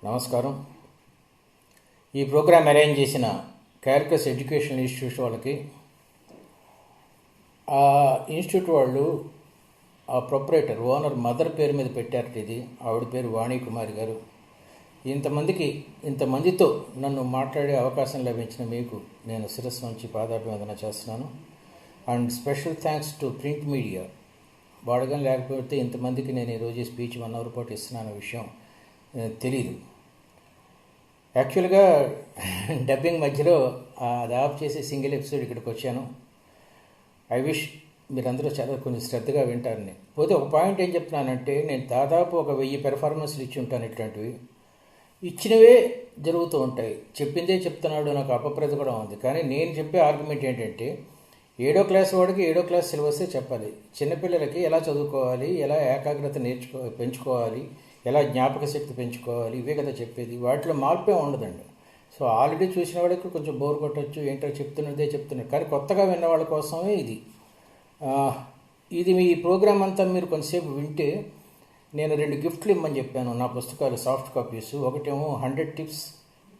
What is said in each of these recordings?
నమస్కారం. ఈ programme arrange చేసిన క్యాల్కస్ ఎడ్యుకేషనల్ ఇన్స్టిట్యూట్ వాళ్ళకి, ఆ ఇన్స్టిట్యూట్ వాళ్ళు ఆ ప్రొపరేటర్ ఓనర్ మదర్ పేరు మీద పెట్టారు. ఇది ఆవిడ పేరు వాణి కుమారి గారు. ఇంతమందితో నన్ను మాట్లాడే అవకాశం లభించిన మీకు నేను శిరస్సు నుంచి పాదాభివందన చేస్తున్నాను. And special thanks to print media. వాడగం లేకపోతే ఇంతమందికి నేను ఈరోజు స్పీచ్ 1 hour పాటు ఇస్తున్నాను విషయం తెలీదు. యాక్చువల్గా డబ్బింగ్ మధ్యలో అది ఆఫ్ చేసి సింగిల్ ఎపిసోడ్ ఇక్కడికి వచ్చాను. ఐ విష్ మీరందరూ చాలా కొంచెం శ్రద్ధగా వింటారని. పోతే ఒక పాయింట్ ఏం చెప్తున్నానంటే, నేను దాదాపు 1000 పెర్ఫార్మెన్స్లు ఇచ్చి ఉంటాను. ఇట్లాంటివి ఇచ్చినవే జరుగుతూ ఉంటాయి. చెప్పిందే చెప్తున్నాడు నాకు అపప్రద కూడా ఉంది. కానీ నేను చెప్పే ఆర్గ్యుమెంట్ ఏంటంటే, 7వ క్లాస్ వాడికి 7వ క్లాస్ సిలబస్సే చెప్పాలి. చిన్నపిల్లలకి ఎలా చదువుకోవాలి, ఎలా ఏకాగ్రత పెంచుకోవాలి, ఎలా జ్ఞాపక శక్తి పెంచుకోవాలి, ఇవే కదా చెప్పేది. వాటిలో మార్పే ఉండదండి. సో ఆల్రెడీ చూసిన వాళ్ళకి కొంచెం బోర్ కొట్టచ్చు, ఏంటో చెప్తున్నదే చెప్తున్నారు. కానీ కొత్తగా విన్న వాళ్ళ కోసమే ఇది మీ ప్రోగ్రామ్ అంతా మీరు కొంతసేపు వింటే, నేను 2 గిఫ్ట్లు ఇమ్మని చెప్పాను. నా పుస్తకాలు సాఫ్ట్ కాపీస్. ఒకటేమో 100 tips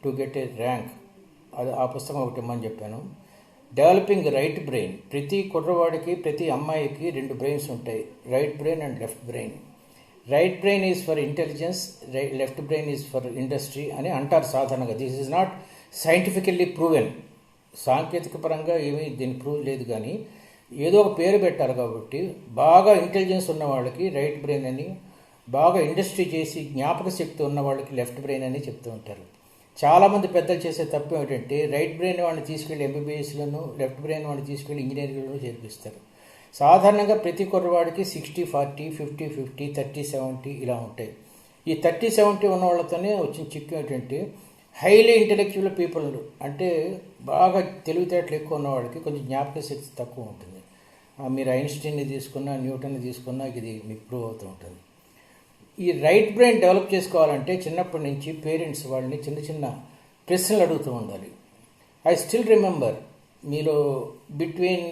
to get a rank, అది ఆ పుస్తకం ఒకటి ఇమ్మని చెప్పాను. Developing right brain. ప్రతి కుర్రవాడికి, ప్రతి అమ్మాయికి 2 బ్రెయిన్స్ ఉంటాయి, right brain and left brain. Right brain is for intelligence, left brain is for industry అని అంటారు సాధారణంగా. This is not scientifically proven. సాంకేతిక పరంగా ఏమీ దీన్ని ప్రూవ్ లేదు, కానీ ఏదో ఒక పేరు పెట్టారు కాబట్టి బాగా ఇంటెలిజెన్స్ ఉన్న వాళ్ళకి రైట్ బ్రెయిన్ అని, బాగా ఇండస్ట్రీ చేసి జ్ఞాపక శక్తి ఉన్న వాళ్ళకి లెఫ్ట్ బ్రెయిన్ అని చెప్తూ ఉంటారు. చాలామంది పెద్దలు చేసే తప్పు ఏమిటంటే, రైట్ బ్రెయిన్ వాడిని తీసుకెళ్ళి ఎంబీబీఎస్లను, లెఫ్ట్ బ్రెయిన్ వాడిని తీసుకెళ్ళి ఇంజనీరింగ్లను చేర్పిస్తారు. సాధారణంగా ప్రతి కుర్రవాడికి 60-40, 50-50, 30-70 ఇలా ఉంటాయి. ఈ 30-70 ఉన్న వాళ్ళతోనే వచ్చిన చిక్కు ఏంటంటే, హైలీ ఇంటెలెక్చువల్ పీపుల్ అంటే బాగా తెలివితేటలు ఎక్కువ ఉన్నవాడికి కొంచెం జ్ఞాపక శక్తి తక్కువ ఉంటుంది. మీరు ఐన్స్టీన్ని తీసుకున్నా, న్యూటన్ని తీసుకున్నా ఇది మీకు ప్రూవ్ అవుతూ ఉంటుంది. ఈ రైట్ బ్రెయిన్ డెవలప్ చేసుకోవాలంటే చిన్నప్పటి నుంచి పేరెంట్స్ వాళ్ళని చిన్న చిన్న ప్రశ్నలు అడుగుతూ ఉండాలి. ఐ స్టిల్ రిమెంబర్, మీలో బిట్వీన్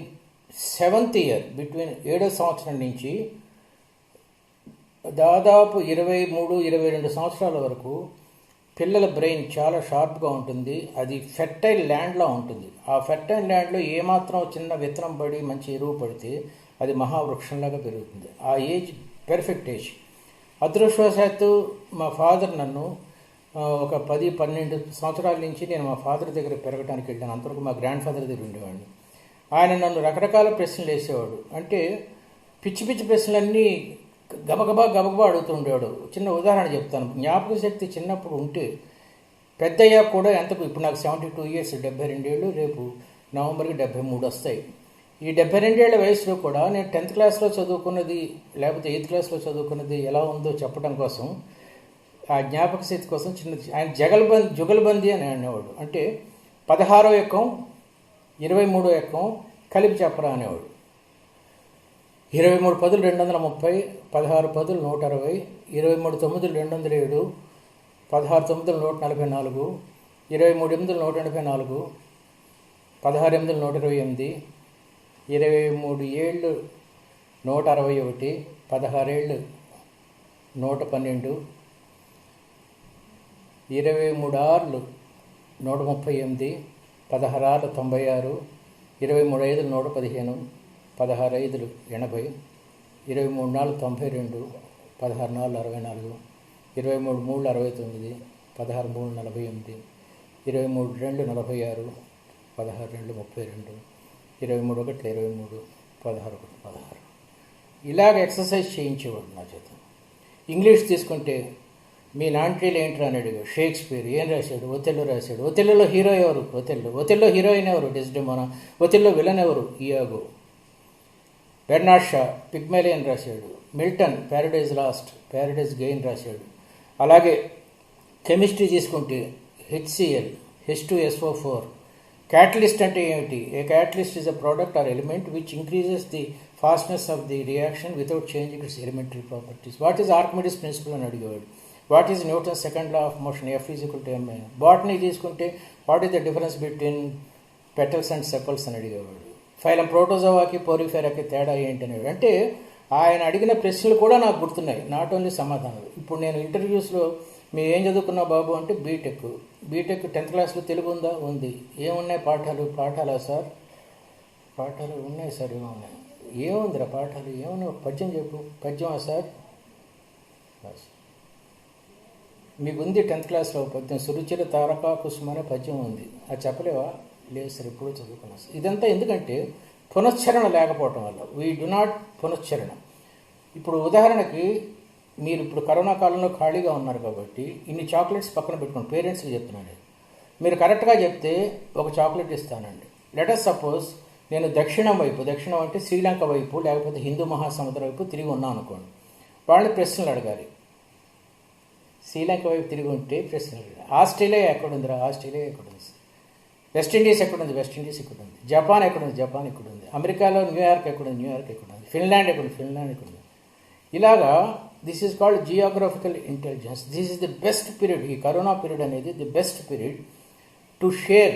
7వ సంవత్సరం నుంచి దాదాపు 23-22 సంవత్సరాల వరకు పిల్లల బ్రెయిన్ చాలా షార్ప్గా ఉంటుంది. అది ఫెర్టైల్ ల్యాండ్లా ఉంటుంది. ఆ ఫెర్టైల్ ల్యాండ్లో ఏమాత్రం చిన్న విత్తనం పడి మంచి ఎరువు పడితే అది మహావృక్షంలాగా పెరుగుతుంది. ఆ ఏజ్ పెర్ఫెక్ట్ ఏజ్. అదృష్టవశాత్తు మా ఫాదర్ నన్ను ఒక 10-12 సంవత్సరాల నుంచి నేను మా ఫాదర్ దగ్గర పెరగడానికి వెళ్ళాను. అంతవరకు మా గ్రాండ్ ఫాదర్ దగ్గర ఉండేవాడిని. ఆయన నన్ను రకరకాల ప్రశ్నలు వేసేవాడు. అంటే పిచ్చి పిచ్చి ప్రశ్నలన్నీ గబగబా అడుగుతూ ఉండేవాడు. చిన్న ఉదాహరణ చెప్తాను. జ్ఞాపక శక్తి చిన్నప్పుడు ఉంటే పెద్దయ్యాక కూడా ఎంతకు, ఇప్పుడు నాకు 72 years, 72 ఏళ్ళు, రేపు నవంబర్కి 73 వస్తాయి. ఈ 72 ఏళ్ల వయసులో కూడా నేను 10th క్లాస్లో చదువుకున్నది లేకపోతే 8th క్లాస్లో చదువుకున్నది ఎలా ఉందో చెప్పడం కోసం, ఆ జ్ఞాపక శక్తి కోసం ఆయన జుగల్బందీ అని అనేవాడు. అంటే 16వ ఎక్కం 23వ ఎక్కం కలిపి చెప్పరా అనేవాడు. 23 పదులు 230, 16 పదులు 160, 23 తొమ్మిదిలు 207, 16 తొమ్మిదిలు 144, 23 ఎనిమిదిలు 184, 16 ఎనిమిదిలు 128, 23 ఏళ్ళు 161, 16 ఏళ్ళు 112, 23 ఆర్లు 138, 16 ఆర్లు 96, 23 ఐదులు 115, 16 ఐదులు 80, 23 నాలుగు 92, 16 నాలుగు 64, 23 మూడు 69, 16 మూడు 48, 23 రెండు 46, 16 రెండు 32, 23 ఒకటి 23, 16 ఒకటి 16. ఇలాగ ఎక్సర్సైజ్ చేయించేవాడు నా చేత. ఇంగ్లీష్ తీసుకుంటే మీ నాంట్రీలు ఏంట్రా అని అడిగాడు. షేక్స్పియర్ ఏం రాశాడు? ఒథెల్లో రాశాడు. ఒథెల్లోలో హీరో ఎవరు? ఒథెల్లో హీరోయిన్ ఎవరు? డెస్డెమోనా. ఒథెల్లో విలన్ ఎవరు? ఇయాగో. బెర్నార్డ్ షా పిగ్మేలియన్ రాశాడు. Milton Paradise Lost, Paradise Gain రాశాడు. అలాగే కెమిస్ట్రీ తీసుకుంటే HCl, H2SO4. క్యాటలిస్ట్ అంటే ఏమిటి? A catalyst is a product or element which increases the fastness of the reaction without changing its elementary properties. What is Archimedes principle అని అడిగేవాడు. What is Newton second law of motion? F=ma. Botany తీసుకుంటే what is the difference between petals and sepals అని అడిగేవాడు. Phylum ప్రోటోజోవాకి పోరిఫెరాకి తేడా ఏంటి అనేవాడు. అంటే ఆయన అడిగిన ప్రశ్నలు కూడా నాకు గుర్తున్నాయి, నాట్ ఓన్లీ సమాధానాలు. ఇప్పుడు నేను ఇంటర్వ్యూస్లో మేము ఏం చదువుకున్నావు బాబు అంటే బీటెక్. 10th క్లాస్లో తెలుగు ఉందా? ఉంది. ఏమున్నాయి పాఠాలా సార్? పాఠాలు ఉన్నాయి సార్. ఏమున్నాయి? ఏముందిరా పాఠాలు? ఏమన్నా పద్యం చెప్పు. పద్యమా సార్? మీకు ఉంది 10th క్లాస్లో పద్యం, సురుచిర తారకా కుసుమ అనే పద్యం ఉంది. అది చెప్పలేవా? లేదు సార్, ఎప్పుడూ చదువుకున్నాం సార్. ఇదంతా ఎందుకంటే పునశ్చరణ లేకపోవటం వల్ల. వీ డు నాట్ పునశ్చరణ. ఇప్పుడు ఉదాహరణకి మీరు ఇప్పుడు కరోనా కాలంలో ఖాళీగా ఉన్నారు కాబట్టి ఇన్ని చాక్లెట్స్ పక్కన పెట్టుకోండి. పేరెంట్స్కి చెప్తున్నాను, మీరు కరెక్ట్గా చెప్తే ఒక చాక్లెట్ ఇస్తానండి. లెటస్ సపోజ్ నేను దక్షిణం అంటే శ్రీలంక వైపు లేకపోతే హిందూ మహాసముద్రం వైపు తిరిగి ఉన్నాను అనుకోండి. వాళ్ళని ప్రశ్నలు అడగాలి. శ్రీలంక వైపు తిరిగి ఉంటే ప్రశ్నలు అడగాలి. ఆస్ట్రేలియా ఎక్కడుందిరా? ఆస్ట్రేలియా ఎక్కడుంది? వెస్టిండీస్ ఎక్కడుంది? వెస్టిండీస్ ఎక్కడుంది? జపాన్ ఎక్కడుంది? జపాన్ ఎక్కడుంది? అమెరికాలో న్యూయార్క్ ఎక్కడుంది? న్యూయార్క్ ఎక్కడుంది? ఫిన్లాండ్ ఎక్కడుంది? ఫిన్లాండ్ ఎక్కడుంది? ఇలాగా this is called geographical intelligence. This is the best period. ఈ కరోనా పీరియడ్ అనేది the best period to share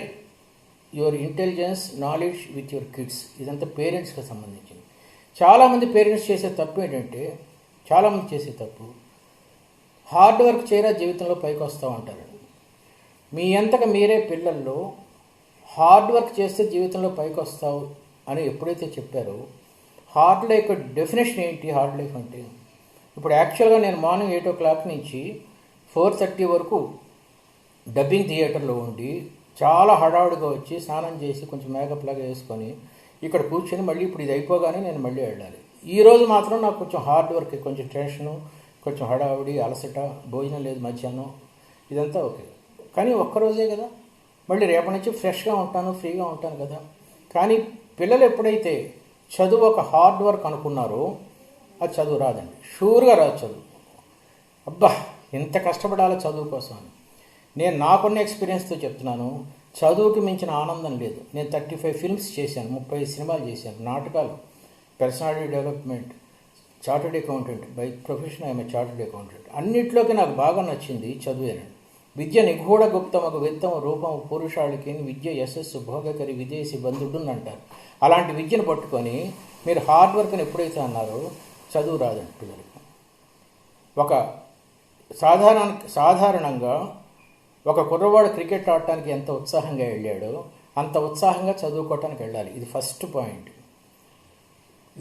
your intelligence knowledge with your kids. ఇదంతా పేరెంట్స్కి సంబంధించింది. చాలామంది పేరెంట్స్ చేసే తప్పు ఏంటంటే, హార్డ్ వర్క్ చేయరా జీవితంలో పైకి వస్తూ ఉంటారు. మీ అంతగా మీరే పిల్లల్లో హార్డ్ వర్క్ చేస్తే జీవితంలో పైకి వస్తావు అని ఎప్పుడైతే చెప్పారో, హార్డ్ లైఫ్ డెఫినేషన్ ఏంటి? హార్డ్ లైఫ్ అంటే ఇప్పుడు యాక్చువల్గా నేను మార్నింగ్ 8 o'clock నుంచి 4:30 వరకు డబ్బింగ్ థియేటర్లో ఉండి చాలా హడావుడిగా వచ్చి స్నానం చేసి కొంచెం మేకప్ లాగా వేసుకొని ఇక్కడ కూర్చొని మళ్ళీ ఇప్పుడు ఇది అయిపోగానే నేను మళ్ళీ వెళ్ళాలి. ఈరోజు మాత్రం నాకు కొంచెం హార్డ్ వర్క్, కొంచెం టెన్షను, కొంచెం హడావుడి, అలసట, భోజనం లేదు మధ్యాహ్నం, ఇదంతా ఓకే. కానీ ఒక్కరోజే కదా, మళ్ళీ రేపటి నుంచి ఫ్రెష్గా ఉంటాను, ఫ్రీగా ఉంటాను కదా. కానీ పిల్లలు ఎప్పుడైతే చదువు ఒక హార్డ్ వర్క్ అనుకున్నారో అది చదువు రాదండి. షూర్గా రాదు చదువు. అబ్బా ఎంత కష్టపడాలో చదువు కోసం అని. నేను నాకున్న ఎక్స్పీరియన్స్తో చెప్తున్నాను, చదువుకి మించిన ఆనందం లేదు. నేను 35 ఫిల్మ్స్ చేశాను, 30 సినిమాలు చేశాను, నాటకాలు, personality development, chartered accountant. By profession I'm a chartered accountant. అన్నిట్లోకి నాకు బాగా నచ్చింది చదువేనండి. విద్య నిగూఢ గుప్తమగు విత్తము రూపము పురుషాళికి విద్య యశస్సు భోగకరి విదేశీ బంధుడు అంటారు. అలాంటి విద్యను పట్టుకొని మీరు హార్డ్ వర్క్ని ఎప్పుడైతే అన్నారో చదువు రాదండి పిల్లలకి. ఒక సాధారణంగా ఒక కుర్రవాడు క్రికెట్ ఆడటానికి ఎంత ఉత్సాహంగా వెళ్ళాడో అంత ఉత్సాహంగా చదువుకోవటానికి వెళ్ళాలి. ఇది ఫస్ట్ పాయింట్.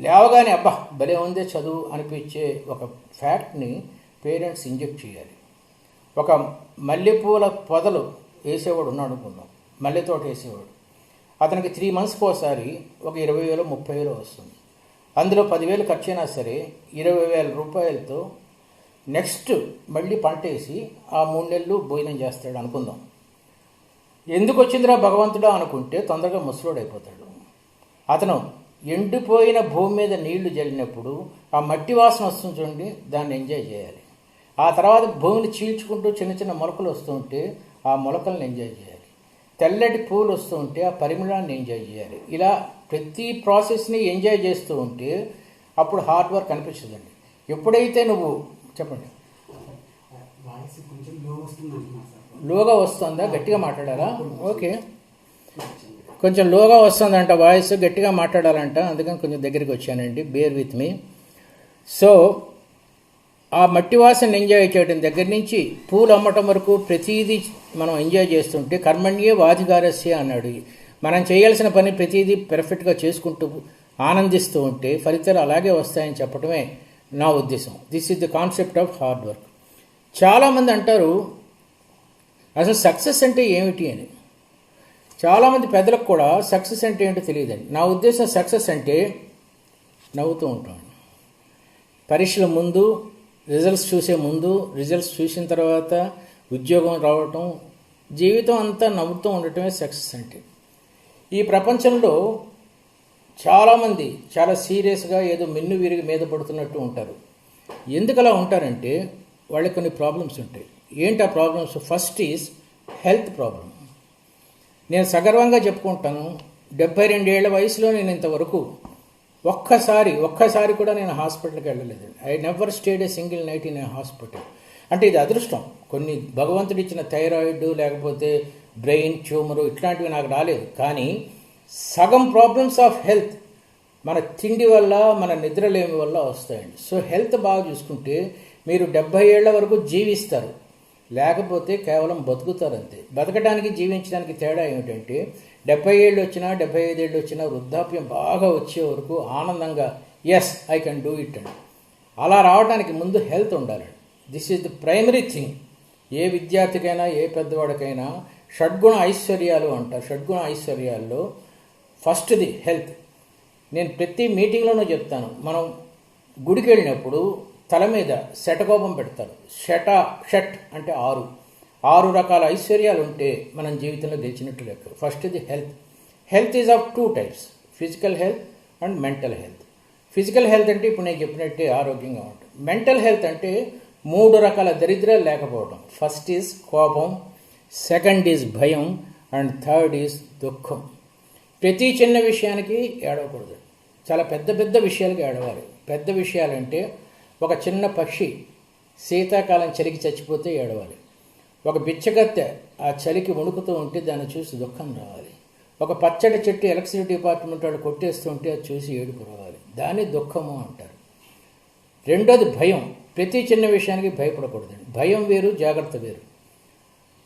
లేవగానే అబ్బా భలే ఉందే చదువు అనిపించే ఒక ఫ్యాక్ట్ని పేరెంట్స్ ఇంజెక్ట్ చేయాలి. ఒక మల్లెపూల పొదలు వేసేవాడు ఉన్నాడు అనుకుందాం, మల్లె తోట వేసేవాడు. అతనికి 3 monthsకి ఒకసారి ఒక 20,000 30,000 వస్తుంది. అందులో 10,000 ఖర్చు అయినా సరే 20,000 రూపాయలతో నెక్స్ట్ మళ్ళీ పంట వేసి ఆ 3 నెలలు భోజనం చేస్తాడు అనుకుందాం. ఎందుకు వచ్చిందిరా భగవంతుడా అనుకుంటే తొందరగా ముసలోడు అయిపోతాడు. అతను ఎండిపోయిన భూమి మీద నీళ్లు జల్లినప్పుడు ఆ మట్టి వాసన వస్తుంది చూడండి, దాన్ని ఎంజాయ్ చేయాలి. ఆ తర్వాత భూమిని చీల్చుకుంటూ చిన్న చిన్న మొలకలు వస్తూ ఉంటే ఆ మొలకలను ఎంజాయ్ చేయాలి. తెల్లటి పూలు వస్తూ ఉంటే ఆ పరిమళాన్ని ఎంజాయ్ చేయాలి. ఇలా ప్రతి ప్రాసెస్ని ఎంజాయ్ చేస్తూ ఉంటే అప్పుడు హార్డ్ వర్క్ అనిపించదండి. ఎప్పుడైతే నువ్వు చెప్పండి, లోగా వస్తుందా? గట్టిగా మాట్లాడాలా? ఓకే, కొంచెం లోగా వస్తుందంట వాయిస్, గట్టిగా మాట్లాడాలంట, అందుకని కొంచెం దగ్గరికి వచ్చానండి. Bear with me. సో ఆ మట్టి వాసన ఎంజాయ్ చేయడం దగ్గర నుంచి పూలు అమ్మటం వరకు ప్రతీదీ మనం ఎంజాయ్ చేస్తుంటే కర్మణ్యే వాధికారస్య అన్నాడు. మనం చేయాల్సిన పని ప్రతీదీ పెర్ఫెక్ట్గా చేసుకుంటూ ఆనందిస్తూ ఉంటే ఫలితాలు అలాగే వస్తాయని చెప్పడమే నా ఉద్దేశం. This is the concept of hard work. చాలామంది అంటారు అసలు సక్సెస్ అంటే ఏమిటి అని. చాలామంది పెద్దలకు కూడా సక్సెస్ అంటే ఏంటో తెలియదండి. నా ఉద్దేశం సక్సెస్ అంటే నవ్వుతూ ఉంటాం. పరీక్షల ముందు, రిజల్ట్స్ చూసే ముందు, రిజల్ట్స్ చూసిన తర్వాత ఉద్యోగం రావటం, జీవితం అంతా నవ్వుతూ ఉండటమే సక్సెస్ అంటే. ఈ ప్రపంచంలో చాలామంది చాలా సీరియస్గా ఏదో మిన్ను విరిగి మీద పడుతున్నట్టు ఉంటారు. ఎందుకు అలా ఉంటారంటే వాళ్ళకి కొన్ని ప్రాబ్లమ్స్ ఉంటాయి. ఏంటి ఆ problems? First is health problem. నేను సగర్వంగా చెప్పుకుంటాను, 72 ఏళ్ల వయసులో నేను ఇంతవరకు ఒక్కసారి కూడా నేను హాస్పిటల్కి వెళ్ళలేదు. I never stayed a single night in a hospital. అంటే ఇది అదృష్టం. కొన్ని భగవంతుడు ఇచ్చిన థైరాయిడ్ లేకపోతే బ్రెయిన్ ట్యూమరు ఇట్లాంటివి నాకు రాలేదు. కానీ సగం ప్రాబ్లమ్స్ ఆఫ్ హెల్త్ మన తిండి వల్ల, మన నిద్రలేమి వల్ల వస్తాయండి. సో హెల్త్ బాగా చూసుకుంటే మీరు 70 ఏళ్ల వరకు జీవిస్తారు. లేకపోతే కేవలం బతుకుతారంతే. బతకడానికి జీవించడానికి తేడా ఏమిటంటే 70 ఏళ్ళు వచ్చినా 75 ఏళ్ళు వచ్చినా వృద్ధాప్యం బాగా వచ్చే వరకు ఆనందంగా yes I can do it అండి. అలా రావడానికి ముందు హెల్త్ ఉండాలండి. This is the primary thing. ఏ విద్యార్థికైనా ఏ పెద్దవాడికైనా షడ్గుణ ఐశ్వర్యాలు అంటారు. షడ్గుణ ఐశ్వర్యాల్లో ఫస్ట్ది హెల్త్. నేను ప్రతి మీటింగ్లోనూ చెప్తాను, మనం గుడికి వెళ్ళినప్పుడు తల మీద శటకోపం పెడతారు. షట్ అంటే 6 రకాల ఐశ్వర్యాలు ఉంటే మనం జీవితంలో గెలిచినట్టు లెక్క. ఫస్ట్ది health. Health is of 2 types, physical health and mental health. Physical health అంటే ఇప్పుడు నేను చెప్పినట్టే ఆరోగ్యంగా ఉంటుంది. మెంటల్ హెల్త్ అంటే 3 రకాల దరిద్రాలు లేకపోవడం. ఫస్ట్ ఈజ్ కోపం, సెకండ్ ఈజ్ భయం అండ్ థర్డ్ ఈజ్ దుఃఖం. ప్రతి చిన్న విషయానికి ఏడవకూడదు, చాలా పెద్ద పెద్ద విషయాలకి ఏడవాలి. పెద్ద విషయాలంటే ఒక చిన్న పక్షి శీతాకాలం చలికి చచ్చిపోతే ఏడవాలి. ఒక బిచ్చగత్తె ఆ చలికి వణుకుతూ ఉంటే దాన్ని చూసి దుఃఖం రావాలి. ఒక పచ్చడి చెట్టు ఎలక్ట్రిసిటీ డిపార్ట్మెంట్ వాళ్ళు కొట్టేస్తూ ఉంటే అది చూసి ఏడుపు రావాలి. దాన్ని దుఃఖము అంటారు. రెండోది భయం. ప్రతి చిన్న విషయానికి భయపడకూడదండి. భయం వేరు, జాగ్రత్త వేరు.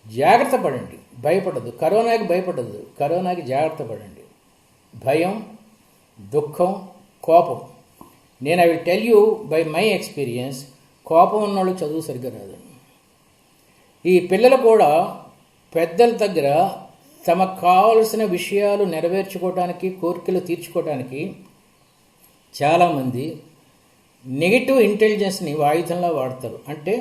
జాగ్రత్త పడండి, భయపడద్దు. కరోనాకి భయపడద్దు, కరోనాకి జాగ్రత్త పడండి. భయం, దుఃఖం, కోపం. నేను I will tell you by my experience, కోపం ఉన్నవాళ్ళు చదువు సరిగ్గా రాదు. ఈ పిల్లలు కూడా పెద్దల దగ్గర తమకు కావలసిన విషయాలు నెరవేర్చుకోవడానికి, కోరికలు తీర్చుకోవడానికి చాలామంది నెగిటివ్ ఇంటెలిజెన్స్ని ఆయుధంలా వాడతారు. అంటే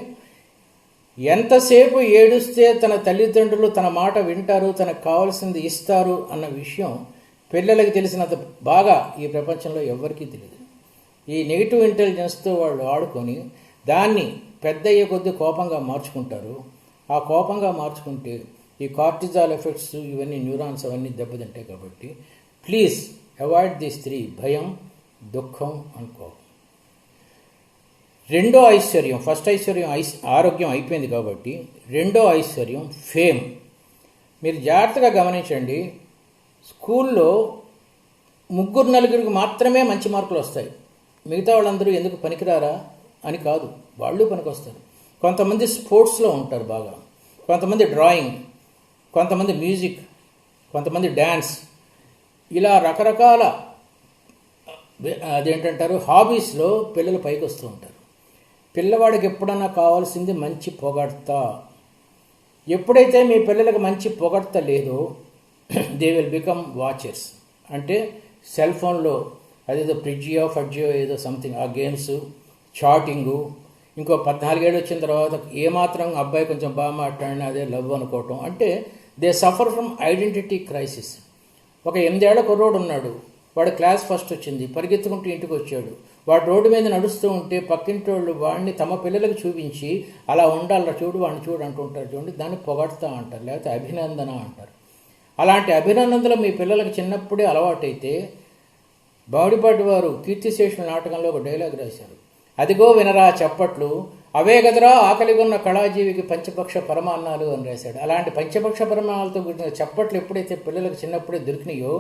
ఎంతసేపు ఏడుస్తే తన తల్లిదండ్రులు తన మాట వింటారు, తనకు కావాల్సింది ఇస్తారు అన్న విషయం పిల్లలకి తెలిసినంత బాగా ఈ ప్రపంచంలో ఎవరికీ తెలియదు. ఈ నెగిటివ్ ఇంటెలిజెన్స్తో వాళ్ళు ఆడుకొని దాన్ని పెద్ద అయ్యే కొద్దీ కోపంగా మార్చుకుంటారు. ఆ కోపంగా మార్చుకుంటే ఈ కార్టిజాల్ ఎఫెక్ట్స్ ఇవన్నీ న్యూరాన్స్ అవన్నీ దెబ్బతింటాయి. కాబట్టి ప్లీజ్ అవాయిడ్ దీస్ 3: భయం, దుఃఖం అండ్ కోపం. రెండో ఐశ్వర్యం, ఫస్ట్ ఐశ్వర్యం ఆరోగ్యం అయిపోయింది కాబట్టి రెండో ఐశ్వర్యం ఫేమ్. మీరు జాగ్రత్తగా గమనించండి, స్కూల్లో 3-4 మాత్రమే మంచి మార్కులు వస్తాయి. మిగతా వాళ్ళందరూ ఎందుకు పనికిరారా అని కాదు, వాళ్ళు పనికొస్తారు. కొంతమంది స్పోర్ట్స్లో ఉంటారు బాగా, కొంతమంది డ్రాయింగ్, కొంతమంది మ్యూజిక్, కొంతమంది డ్యాన్స్, ఇలా రకరకాల అదేంటంటారు హాబీస్లో పిల్లలు పైకి వస్తూ ఉంటారు. పిల్లవాడికి ఎప్పుడన్నా కావాల్సింది మంచి పొగడ్త. ఎప్పుడైతే మీ పిల్లలకు మంచి పొగడ్త లేదో దే విల్ బికమ్ వాచర్స్. అంటే సెల్ ఫోన్లో అదేదో ఫ్రిడ్జియో ఫడ్జియో ఏదో సంథింగ్ ఆ గేమ్స్, చాటింగు, ఇంకో 14 ఏళ్ళు వచ్చిన తర్వాత ఏమాత్రం అబ్బాయి కొంచెం బాగా మాట్లాడినా అదే లవ్ అనుకోవటం. అంటే they suffer from identity crisis. ఒక 8 ఏళ్ల కుర్రోడు ఉన్నాడు, వాడు క్లాస్ ఫస్ట్ వచ్చింది, పరిగెత్తుకుంటూ ఇంటికి వచ్చాడు. వాడు రోడ్డు మీద నడుస్తూ ఉంటే పక్కింటి వాళ్ళు వాడిని తమ పిల్లలకు చూపించి అలా ఉండాలి, చూడు వాడిని చూడు అంటుంటారు. చూడండి, దాన్ని పొగడతా అంటారు, లేకపోతే అభినందన అంటారు. అలాంటి అభినందనలు మీ పిల్లలకు చిన్నప్పుడే అలవాటైతే, బావుడిపాటి వారు కీర్తిశేషుల నాటకంలో ఒక డైలాగ్ రాశారు, అదిగో వినరా చప్పట్లు, అవే గదరా ఆకలిగొన్న కళాజీవికి పంచపక్ష పరమాన్నాలు అని రాశాడు. అలాంటి పంచపక్ష పరమాణాలతో కూడిన చప్పట్లు ఎప్పుడైతే పిల్లలకు చిన్నప్పుడే దొరికినాయో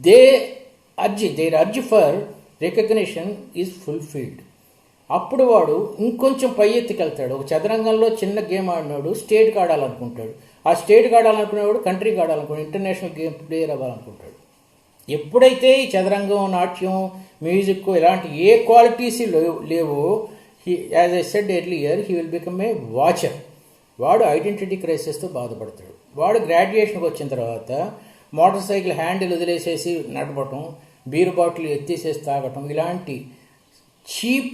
there urge for recognition is fulfilled. అప్పుడు వాడు ఇంకొంచెం పై ఎత్తుకెళ్తాడు. ఒక చదరంగంలో చిన్న గేమ్ ఆడినాడు, స్టేట్కి ఆడాలనుకుంటాడు. ఆ స్టేట్కి ఆడాలనుకునేవాడు కంట్రీకి ఆడాలనుకుంటాడు, ఇంటర్నేషనల్ గేమ్ ప్లేయర్ అవ్వాలనుకుంటాడు. ఎప్పుడైతే ఈ చదరంగం, నాట్యం, మ్యూజిక్ ఇలాంటి ఏ క్వాలిటీస్ లేవో, as I said earlier, he will become a watcher. వాడు ఐడెంటిటీ క్రైసిస్తో బాధపడతాడు. వాడు గ్రాడ్యుయేషన్కి వచ్చిన తర్వాత మోటార్ సైకిల్ హ్యాండిల్ వదిలేసేసి నడపటం, బీరు బాటిల్ ఎత్తేసేసి తాగటం, ఇలాంటి చీప్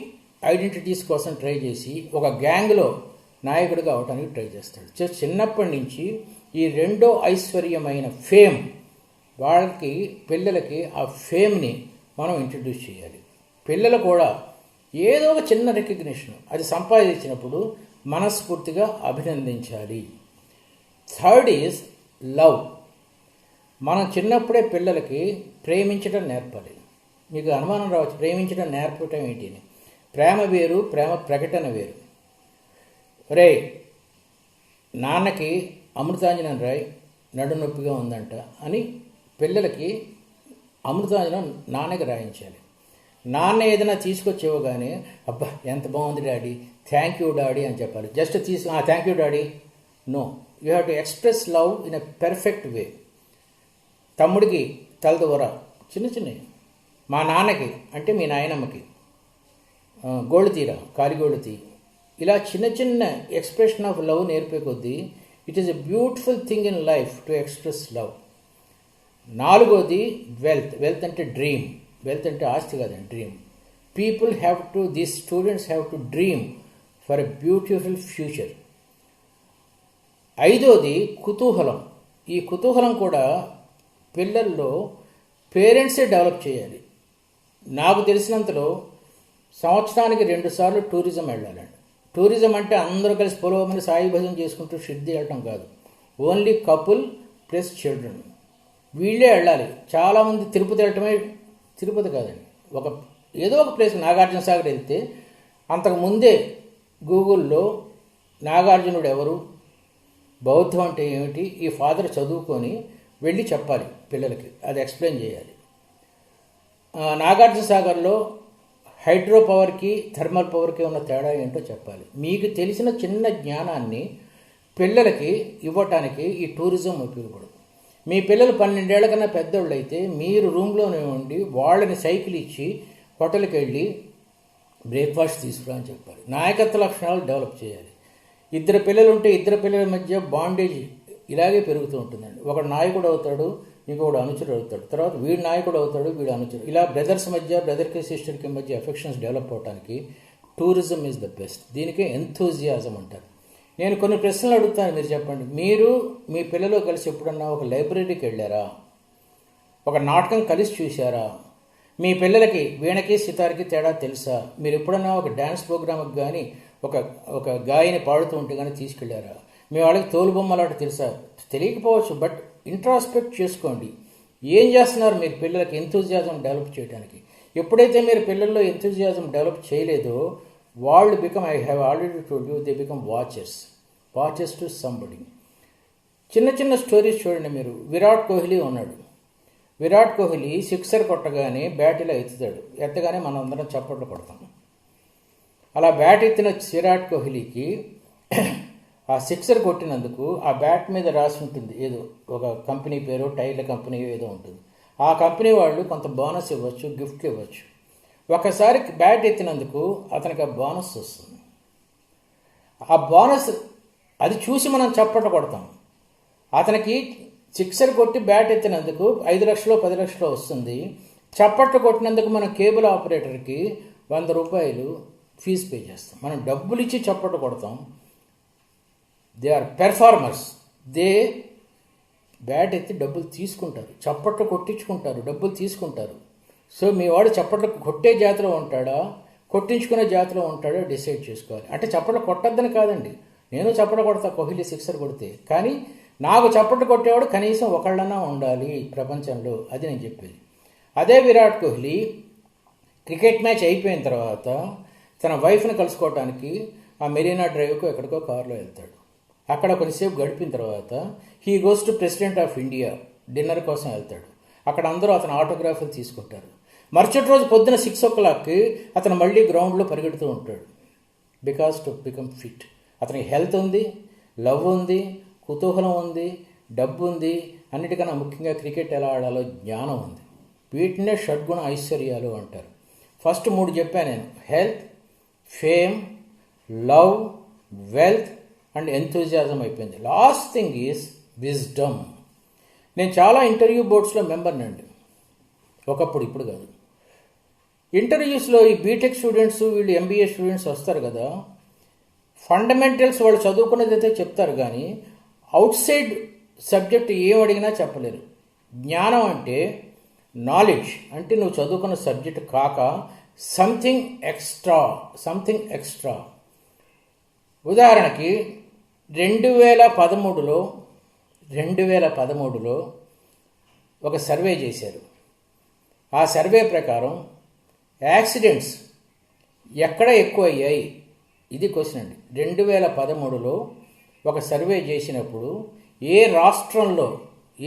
ఐడెంటిటీస్ కోసం ట్రై చేసి ఒక గ్యాంగ్లో నాయకుడిగా అవడానికి ట్రై చేస్తాడు. చిన్నప్పటి నుంచి ఈ రెండో ఐశ్వర్యమైన ఫేమ్, వాళ్ళకి పిల్లలకి ఆ ఫేమ్ని మనం ఇంట్రడ్యూస్ చేయాలి. పిల్లలు కూడా ఏదో ఒక చిన్న రికగ్నిషన్ అది సంపాదించినప్పుడు మనస్ఫూర్తిగా అభినందించాలి. Third is love. మనం చిన్నప్పుడే పిల్లలకి ప్రేమించడం నేర్పాలి. మీకు అనుమానం రావచ్చు, ప్రేమించడం నేర్పటం ఏంటి అని. ప్రేమ వేరు, ప్రేమ ప్రకటన వేరు. రే, నాన్నకి అమృతాంజనం రాయ్, నడు నొప్పిగా ఉందంట అని పిల్లలకి అమృతాంజనం నాన్నకి రాయించాలి. నాన్న ఏదైనా తీసుకొచ్చి ఇవ్వగానే, అబ్బా ఎంత బాగుంది డాడీ, థ్యాంక్ యూ డాడీ అని చెప్పాలి. Just thank you daddy, no, you have to express love in a perfect way. తమ్ముడికి తలదూర చిన్న చిన్నవి, మా నాన్నకి అంటే మీ నాయనమ్మకి గోళ్ళు తీరా, కాలిగోళ్ళు తీ, ఇలా చిన్న చిన్న ఎక్స్ప్రెషన్ ఆఫ్ లవ్ నేర్పే కొద్దీ it is a beautiful thing in life to express love. 4వది వెల్త్ అంటే డ్రీమ్. వెల్త్ అంటే ఆస్తి కాదండి, dream. People have to, these students have to dream for a beautiful future. 5వది కుతూహలం. ఈ కుతూహలం కూడా పిల్లల్లో పేరెంట్సే డెవలప్ చేయాలి. నాకు తెలిసినంతలో సంవత్సరానికి 2 సార్లు టూరిజం వెళ్ళాలండి. టూరిజం అంటే అందరూ కలిసి పొలవమని సాయి భజన చేసుకుంటూ సిద్ధి వెళ్ళటం కాదు. ఓన్లీ కపుల్ ప్లస్ చిల్డ్రన్, వీళ్ళే వెళ్ళాలి. చాలామంది తిరుపతి వెళ్ళటమే, తిరుపతి కాదండి, ఏదో ఒక ప్లేస్ నాగార్జున సాగర్ వెళ్తే అంతకు ముందే గూగుల్లో నాగార్జునుడు ఎవరు, బౌద్ధం అంటే ఏమిటి, ఈ ఫాదర్ చదువుకొని వెళ్ళి చెప్పాలి పిల్లలకి, అది ఎక్స్ప్లెయిన్ చేయాలి. నాగార్జున సాగర్లో హైడ్రో పవర్కి థర్మల్ పవర్కి ఉన్న తేడా ఏంటో చెప్పాలి. మీకు తెలిసిన చిన్న జ్ఞానాన్ని పిల్లలకి ఇవ్వటానికి ఈ టూరిజం ఉపయోగపడదు. మీ పిల్లలు 12 ఏళ్ల కన్నా పెద్దోళ్ళు అయితే మీరు రూమ్లోనే ఉండి వాళ్ళని సైకిల్ ఇచ్చి హోటల్కి వెళ్ళి బ్రేక్ఫాస్ట్ తీసుకురా అని చెప్పాలి. నాయకత్వ లక్షణాలు డెవలప్ చేయాలి. 2 పిల్లలు ఉంటే 2 పిల్లల మధ్య బాండేజ్ ఇలాగే పెరుగుతూ ఉంటుందండి. ఒకడు నాయకుడు అవుతాడు, ఇంకొకడు అనుచరుడు అవుతాడు, తర్వాత వీడు నాయకుడు అవుతాడు, వీడు అనుచరుడు. ఇలా బ్రదర్స్ మధ్య, బ్రదర్కి సిస్టర్కి మధ్య అఫెక్షన్స్ డెవలప్ అవడానికి టూరిజం ఈజ్ ద బెస్ట్. దీనికే ఎంథూజియాజం అంటారు. నేను కొన్ని ప్రశ్నలు అడుగుతాను, మీరు చెప్పండి. మీరు మీ పిల్లలు కలిసి ఎప్పుడన్నా ఒక లైబ్రరీకి వెళ్ళారా? ఒక నాటకం కలిసి చూశారా? మీ పిల్లలకి వీణకి సితార్కి తేడా తెలుసా? మీరు ఎప్పుడన్నా ఒక డ్యాన్స్ ప్రోగ్రామ్కి కానీ ఒక గాయని పాడుతూ ఉంటే కానీ తీసుకెళ్లారా? మీ వాళ్ళకి తోలుబొమ్మలాట తెలుసా? తెలియకపోవచ్చు, బట్ ఇంట్రాస్పెక్ట్ చేసుకోండి. ఏం చేస్తున్నారు మీరు పిల్లలకి ఎంథూజియాజం డెవలప్ చేయడానికి? ఎప్పుడైతే మీరు పిల్లల్లో ఎంథూజియాజం డెవలప్ చేయలేదో వాళ్ళు I have already told you, they become watches to somebody. చిన్న చిన్న స్టోరీస్ చూడండి మీరు. విరాట్ కోహ్లీ ఉన్నాడు. విరాట్ కోహ్లీ సిక్సర్ కొట్టగానే బ్యాట్ ఇలా ఎత్తుతాడు, ఎత్తగానే మనం అందరం చప్పట్లు కొడతాం. అలా బ్యాట్ ఎత్తిన విరాట్ కోహ్లీకి ఆ సిక్సర్ కొట్టినందుకు ఆ బ్యాట్ మీద రాసి ఉంటుంది, ఏదో ఒక కంపెనీ పేరు, టైర్ల కంపెనీ ఏదో ఉంటుంది. ఆ కంపెనీ వాళ్ళు కొంత బోనస్ ఇవ్వచ్చు, గిఫ్ట్లు ఇవ్వచ్చు. ఒకసారి బ్యాట్ ఎత్తినందుకు అతనికి ఆ బోనస్ వస్తుంది. ఆ బోనస్ అది చూసి మనం చప్పట్లు కొడతాం. అతనికి సిక్సర్ కొట్టి బ్యాట్ ఎత్తినందుకు 5 లక్షలు 10 లక్షలు వస్తుంది. చప్పట్లు కొట్టినందుకు మనం కేబుల్ ఆపరేటర్కి 100 రూపాయలు ఫీజు పే చేస్తాం. మనం డబ్బులు ఇచ్చి చప్పట్లు కొడతాం. They are performers. They bat ఎత్తి డబ్బులు తీసుకుంటారు, చప్పట్లు కొట్టించుకుంటారు, డబ్బులు తీసుకుంటారు. సో మీ వాడు చప్పట్లు కొట్టే జాతిలో ఉంటాడా, కొట్టించుకునే జాతిలో ఉంటాడో డిసైడ్ చేసుకోవాలి. అంటే చప్పట్లు కొట్టద్దని కాదండి, నేను చప్పట్లు కొడతా కోహ్లీ సిక్సర్ కొడితే, కానీ నాకు చప్పట్లు కొట్టేవాడు కనీసం ఒకళ్ళన్నా ఉండాలి ప్రపంచంలో, అది నేను చెప్పేది. అదే విరాట్ కోహ్లీ క్రికెట్ మ్యాచ్ అయిపోయిన తర్వాత తన వైఫ్ని కలుసుకోవడానికి ఆ మెరీనా డ్రైవ్కు ఎక్కడికో కారులో వెళ్తాడు. అక్కడ కొంతసేపు గడిపిన తర్వాత he goes to president of India dinner కోసం వెళ్తాడు. అక్కడ అందరూ అతను ఆటోగ్రాఫ్లు తీసుకుంటారు. మరుసటి రోజు పొద్దున 6 o'clock అతను మళ్ళీ గ్రౌండ్లో పరిగెడుతూ ఉంటాడు. Because to become fit. అతనికి హెల్త్ ఉంది, లవ్ ఉంది, కుతూహలం ఉంది, డబ్బు ఉంది, అన్నిటికన్నా ముఖ్యంగా క్రికెట్ ఎలా ఆడాలో జ్ఞానం ఉంది. వీటినే షడ్గుణ ఐశ్వర్యాలు అంటారు. ఫస్ట్ 3 చెప్పాను నేను, health, fame, love, wealth and enthusiasm అయిపోయింది. Last thing is wisdom. నేను చాలా ఇంటర్వ్యూ బోర్డ్స్లో మెంబర్నండి, ఒకప్పుడు, ఇప్పుడు కాదు. ఇంటర్వ్యూస్లో ఈ బీటెక్ స్టూడెంట్స్, వీళ్ళు ఎంబీఏ స్టూడెంట్స్ వస్తారు కదా, ఫండమెంటల్స్ వాళ్ళు చదువుకున్నది అయితే చెప్తారు, కానీ అవుట్ సైడ్ సబ్జెక్ట్ ఏం అడిగినా చెప్పలేరు. జ్ఞానం అంటే నాలెడ్జ్ అంటే నువ్వు చదువుకున్న సబ్జెక్ట్ కాక సంథింగ్ ఎక్స్ట్రా. ఉదాహరణకి 2013లో ఒక సర్వే చేశారు. ఆ సర్వే ప్రకారం యాక్సిడెంట్స్ ఎక్కడ ఎక్కువ అయ్యాయి, ఇది క్వశ్చన్ అండి. 2013లో ఒక సర్వే చేసినప్పుడు ఏ రాష్ట్రంలో,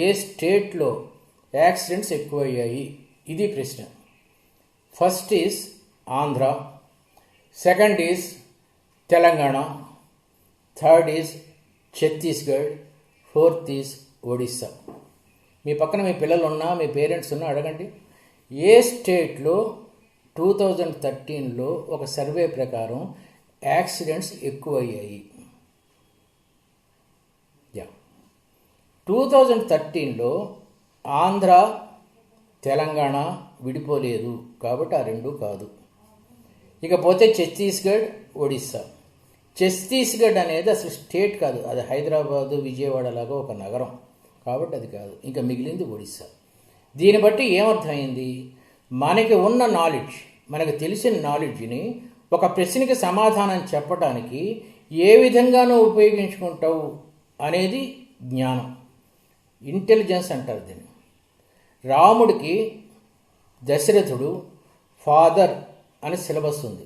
ఏ స్టేట్లో యాక్సిడెంట్స్ ఎక్కువ అయ్యాయి, ఇది ప్రశ్న. First is Andhra, second is Telangana, third is Chhattisgarh, fourth is Odisha. మీ పక్కన మీ పిల్లలు ఉన్నా మీ పేరెంట్స్ ఉన్నా అడగండి, ఏ స్టేట్లో 2013లో ఒక సర్వే ప్రకారం యాక్సిడెంట్స్ ఎక్కువయ్యాయి. 2013లో ఆంధ్ర తెలంగాణ విడిపోలేదు కాబట్టి ఆ రెండు కాదు. ఇకపోతే ఛత్తీస్గఢ్, ఒడిస్సా. ఛత్తీస్గఢ్ అనేది అసలు స్టేట్ కాదు, అది హైదరాబాదు విజయవాడ లాగా ఒక నగరం కాబట్టి అది కాదు. ఇంకా మిగిలింది ఒడిస్సా. దీన్ని బట్టి ఏమర్థమైంది, మనకి ఉన్న నాలెడ్జ్, మనకు తెలిసిన నాలెడ్జ్ని ఒక ప్రశ్నకి సమాధానం చెప్పడానికి ఏ విధంగానూ ఉపయోగించుకుంటావు అనేది జ్ఞానం, ఇంటెలిజెన్స్ అంటారు దీన్ని. రాముడికి దశరథుడు ఫాదర్ అని సిలబస్ ఉంది.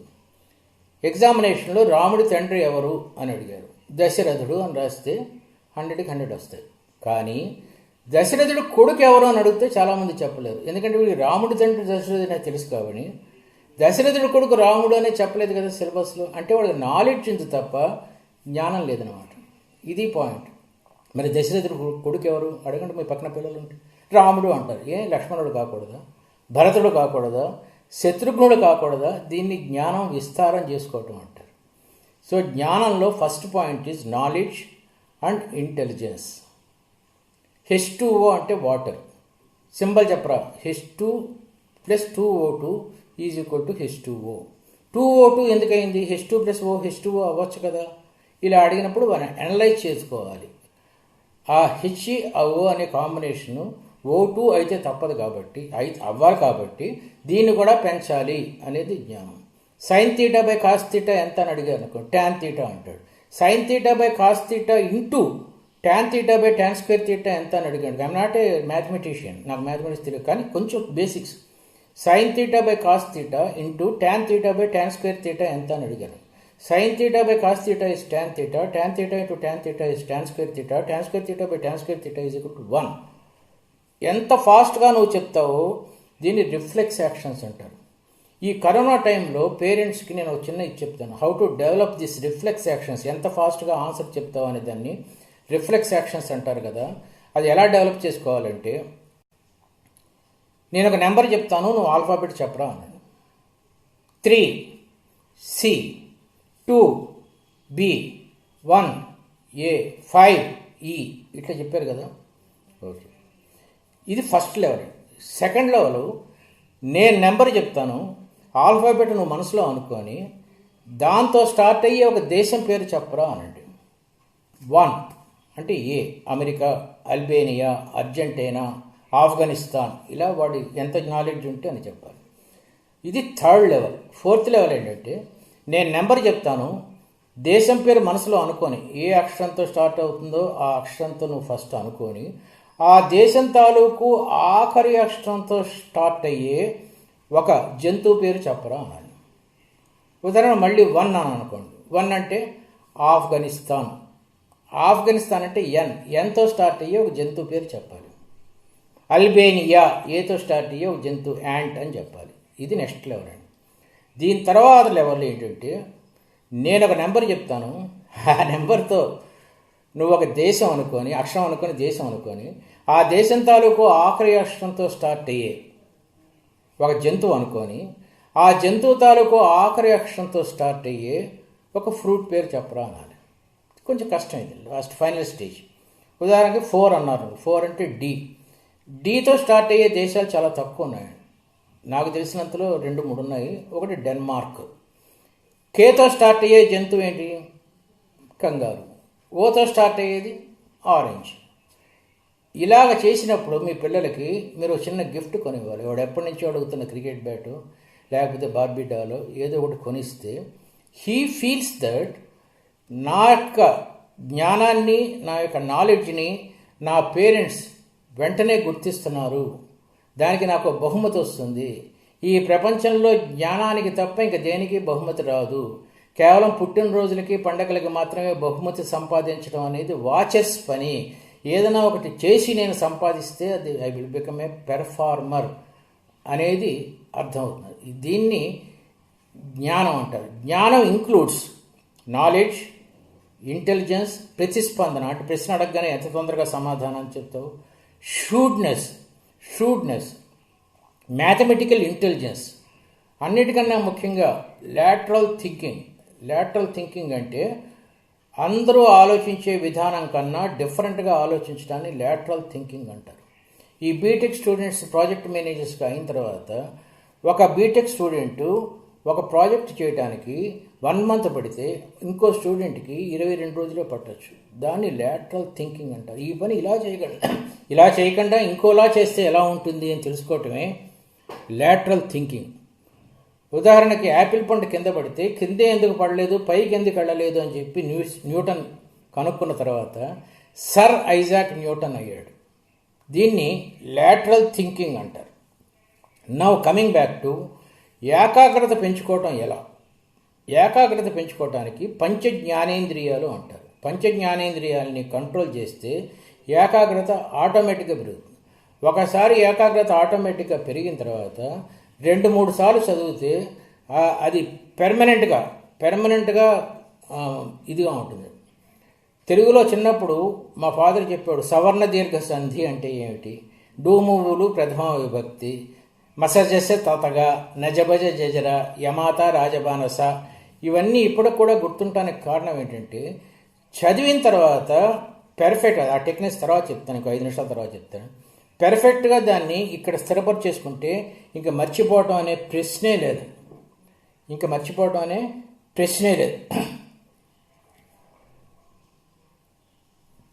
ఎగ్జామినేషన్లో రాముడి తండ్రి ఎవరు అని అడిగారు, దశరథుడు అని రాస్తే 100కి 100 వస్తాయి. కానీ దశరథుడు కొడుకు ఎవరు అని అడిగితే చాలామంది చెప్పలేరు, ఎందుకంటే వీడికి రాముడి తండ్రి దశరథుడు అని తెలుసు కాబట్టి. దశరథుడు కొడుకు రాముడు అనే చెప్పలేదు కదా సిలబస్లో, అంటే వాడికి నాలెడ్జ్ ఉంది తప్ప జ్ఞానం లేదనమాట. ఇది పాయింట్. మరి దశరథుడు కొడుకు ఎవరు అడగండి, మీ పక్కన పిల్లలు ఉంటే రాముడు అంటారు. ఏ లక్ష్మణుడు కాకూడదా, భరతుడు కాకూడదా, శత్రుఘ్నుడు కాకూడదా? దీన్ని జ్ఞానం విస్తారం చేసుకోవటం అంటారు. సో జ్ఞానంలో first point is knowledge and intelligence. H2O అంటే వాటర్. సింబల్ చెప్పరా, H2 + 2O2 is equal to H2O. 2O2 ఎందుకయింది, H2 + O H2O అవ్వచ్చు కదా. ఇలా అడిగినప్పుడు మనం అనలైజ్ చేసుకోవాలి. ఆ H ఆ O అనే కాంబినేషను O2 అయితే తప్పదు కాబట్టి, అవ్వాలి కాబట్టి దీన్ని కూడా పెంచాలి అనేది జ్ఞానం. Sine theta by cos theta ఎంత అని అడిగారు అనుకో, ట్యాన్ తీటా అంటాడు. Sine theta by cos theta into tan theta by tan square theta ఎంత అని అడిగాడు. ఐఎమ్ నాట్ ఏ మ్యాథమెటిషియన్, నాకు మ్యాథమెటిక్స్ తెలియదు, కానీ కొంచెం basics. Sine theta by cos theta into tan theta by tan square theta ఎంత అని అడిగారు. Sine theta by cos theta is tan theta, tan theta into tan theta is tan square theta, tan square theta by tan square theta is equal to 1. ఎంత ఫాస్ట్గా నువ్వు చెప్తావో దీన్ని reflex actions అంటారు. ఈ corona టైంలో పేరెంట్స్కి నేను ఒక చిన్న ఇది చెప్తాను, how to develop this reflex actions. ఎంత ఫాస్ట్గా ఆన్సర్ చెప్తావు అనే దాన్ని రిఫ్లెక్స్ యాక్షన్స్ అంటారు కదా. అది ఎలా డెవలప్ చేసుకోవాలంటే, నేను ఒక నెంబర్ చెప్తాను, నువ్వు ఆల్ఫాబెట్ చెప్పరా అన్నాను. 3 C 2 B 1 A 5 E ఇట్లా చెప్పారు కదా. ఓకే, ఇది ఫస్ట్ లెవెల్. సెకండ్ లెవెల్, నేను నెంబర్ చెప్తాను, ఆల్ఫాబెట్ నువ్వు మనసులో అనుకొని దాంతో స్టార్ట్ అయ్యే ఒక దేశం పేరు చెప్పరా అనండి. 1 అంటే ఏ, అమెరికా, అల్బేనియా, అర్జెంటీనా, ఆఫ్ఘనిస్తాన్, ఇలా వాడి ఎంత నాలెడ్జ్ ఉంటే అని చెప్పాలి. ఇది థర్డ్ లెవెల్. ఫోర్త్ లెవెల్ ఏంటంటే, నేను నెంబర్ చెప్తాను, దేశం పేరు మనసులో అనుకొని ఏ అక్షరంతో స్టార్ట్ అవుతుందో ఆ అక్షరంతో నువ్వు ఫస్ట్ అనుకొని ఆ దేశం తాలూకు ఆఖరి అక్షరంతో స్టార్ట్ అయ్యే ఒక జంతువు పేరు చెప్పరా అన్నాను. ఉదాహరణ మళ్ళీ 1 అని అనుకోండి. 1 అంటే ఆఫ్ఘనిస్తాన్. ఆఫ్ఘనిస్తాన్ అంటే ఎన్తో స్టార్ట్ అయ్యే ఒక జంతువు పేరు చెప్పాలి. అల్బేనియా ఏతో స్టార్ట్ అయ్యే ఒక జంతువు యాంట్ అని చెప్పాలి. ఇది నెక్స్ట్ లెవెల్ అండి. దీని తర్వాత లెవెల్ ఏంటంటే, నేను ఒక నెంబర్ చెప్తాను, ఆ నెంబర్తో నువ్వు ఒక దేశం అనుకొని, అక్షరం అనుకొని దేశం అనుకొని, ఆ దేశం తాలూకు ఆఖరి అక్షరంతో స్టార్ట్ అయ్యే ఒక జంతువు అనుకొని, ఆ జంతువు తాలూకు ఆఖరి అక్షరంతో స్టార్ట్ అయ్యే ఒక ఫ్రూట్ పేరు చెప్పరా అనాలి. కొంచెం కష్టం ఇది, లాస్ట్ ఫైనల్ స్టేజ్. ఉదాహరణకి 4 అన్నారు. 4 అంటే డీతో స్టార్ట్ అయ్యే దేశాలు చాలా తక్కువ ఉన్నాయి. నాకు తెలిసినంతలో 2-3 ఉన్నాయి. ఒకటి డెన్మార్క్. కేతో స్టార్ట్ అయ్యే జంతువు ఏంటి, కంగారు. ఓతో స్టార్ట్ అయ్యేది ఆరెంజ్. ఇలాగ చేసినప్పుడు మీ పిల్లలకి మీరు చిన్న గిఫ్ట్ కొనివ్వాలి. వాడు ఎప్పటి నుంచో అడుగుతున్న క్రికెట్ బ్యాటు లేకపోతే బార్బీ డాలో ఏదో ఒకటి కొనిస్తే హీ ఫీల్స్ దట్ నా యొక్క జ్ఞానాన్ని, నా యొక్క నాలెడ్జ్ని నా పేరెంట్స్ వెంటనే గుర్తిస్తున్నారు, దానికి నాకు బహుమతి వస్తుంది. ఈ ప్రపంచంలో జ్ఞానానికి తప్ప ఇంక దేనికి బహుమతి రాదు. కేవలం పుట్టినరోజులకి పండగలకి మాత్రమే బహుమతి సంపాదించడం అనేది వాచెస్ పని. ఏదైనా ఒకటి చేసి నేను సంపాదిస్తే అది I will become A performer అనేది అర్థమవుతుంది. దీన్ని జ్ఞానం అంటారు. జ్ఞానం ఇంక్లూడ్స్ నాలెడ్జ్, ఇంటెలిజెన్స్, ప్రతిస్పందన అంటే ప్రశ్న అడగగానే ఎంత తొందరగా సమాధానం చెప్తావు, షూడ్నెస్, మ్యాథమెటికల్ ఇంటెలిజెన్స్, అన్నిటికన్నా ముఖ్యంగా లాటరల్ థింకింగ్ అంటే అందరూ ఆలోచించే విధానం కన్నా డిఫరెంట్గా ఆలోచించడాన్ని లాటరల్ థింకింగ్ అంటారు. ఈ బీటెక్ స్టూడెంట్స్ ప్రాజెక్ట్ మేనేజర్స్గా అయిన తర్వాత ఒక బీటెక్ స్టూడెంటు ఒక ప్రాజెక్ట్ చేయడానికి 1 month పడితే ఇంకో స్టూడెంట్కి 22 రోజులే పట్టచ్చు. దాన్ని లాటరల్ థింకింగ్ అంటారు. ఈ పని ఇలా చేయకుండా ఇంకోలా చేస్తే ఎలా ఉంటుంది అని తెలుసుకోవటమే లాటరల్ థింకింగ్. ఉదాహరణకి యాపిల్ పండు కింద పడితే కిందే ఎందుకు పడలేదు, పైకి ఎందుకు వెళ్ళలేదు అని చెప్పి న్యూటన్ కనుక్కున్న తర్వాత సర్ ఐజాక్ న్యూటన్ అయ్యాడు. దీన్ని లాటరల్ థింకింగ్ అంటారు. నౌ కమింగ్ బ్యాక్ టు ఏకాగ్రత పెంచుకోవటం ఎలా? ఏకాగ్రత పెంచుకోవటానికి పంచ జ్ఞానేంద్రియాలు అంటారు. పంచ జ్ఞానేంద్రియాలని కంట్రోల్ చేస్తే ఏకాగ్రత ఆటోమేటిక్గా పెరుగుతుంది. ఒకసారి ఏకాగ్రత ఆటోమేటిక్గా పెరిగిన తర్వాత 2-3 సార్లు చదివితే అది పెర్మనెంట్గా ఇదిగా ఉంటుంది. తెలుగులో చిన్నప్పుడు మా ఫాదర్ చెప్పాడు, సవర్ణ దీర్ఘ సంధి అంటే ఏమిటి, డూమువులు ప్రథమ విభక్తి, మసజస తతగా, నజబజ జజర, యమాత రాజబానస, ఇవన్నీ ఇప్పటికి కూడా గుర్తుంటానికి కారణం ఏంటంటే చదివిన తర్వాత పెర్ఫెక్ట్, ఆ టెక్నిక్స్ తర్వాత చెప్తాను, ఇంకో 5 నిమిషాల తర్వాత చెప్తాను. పెర్ఫెక్ట్గా దాన్ని ఇక్కడ స్థిరపరిచేసుకుంటే ఇంకా మర్చిపోవటం అనే ప్రశ్నే లేదు.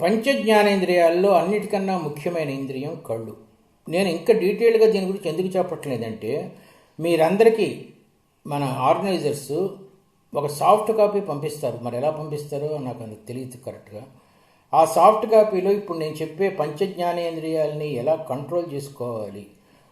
పంచ జ్ఞానేంద్రియాల్లో అన్నిటికన్నా ముఖ్యమైన ఇంద్రియం కళ్ళు. నేను ఇంకా డీటెయిల్గా దీని గురించి ఎందుకు చెప్పట్లేదంటే మీరందరికీ మన ఆర్గనైజర్స్ ఒక సాఫ్ట్ కాపీ పంపిస్తారు. మరి ఎలా పంపిస్తారో నాకు అందుకు తెలియదు కరెక్ట్గా. ఆ సాఫ్ట్ కాపీలో ఇప్పుడు నేను చెప్పే పంచ జ్ఞానేంద్రియాలని ఎలా కంట్రోల్ చేసుకోవాలి,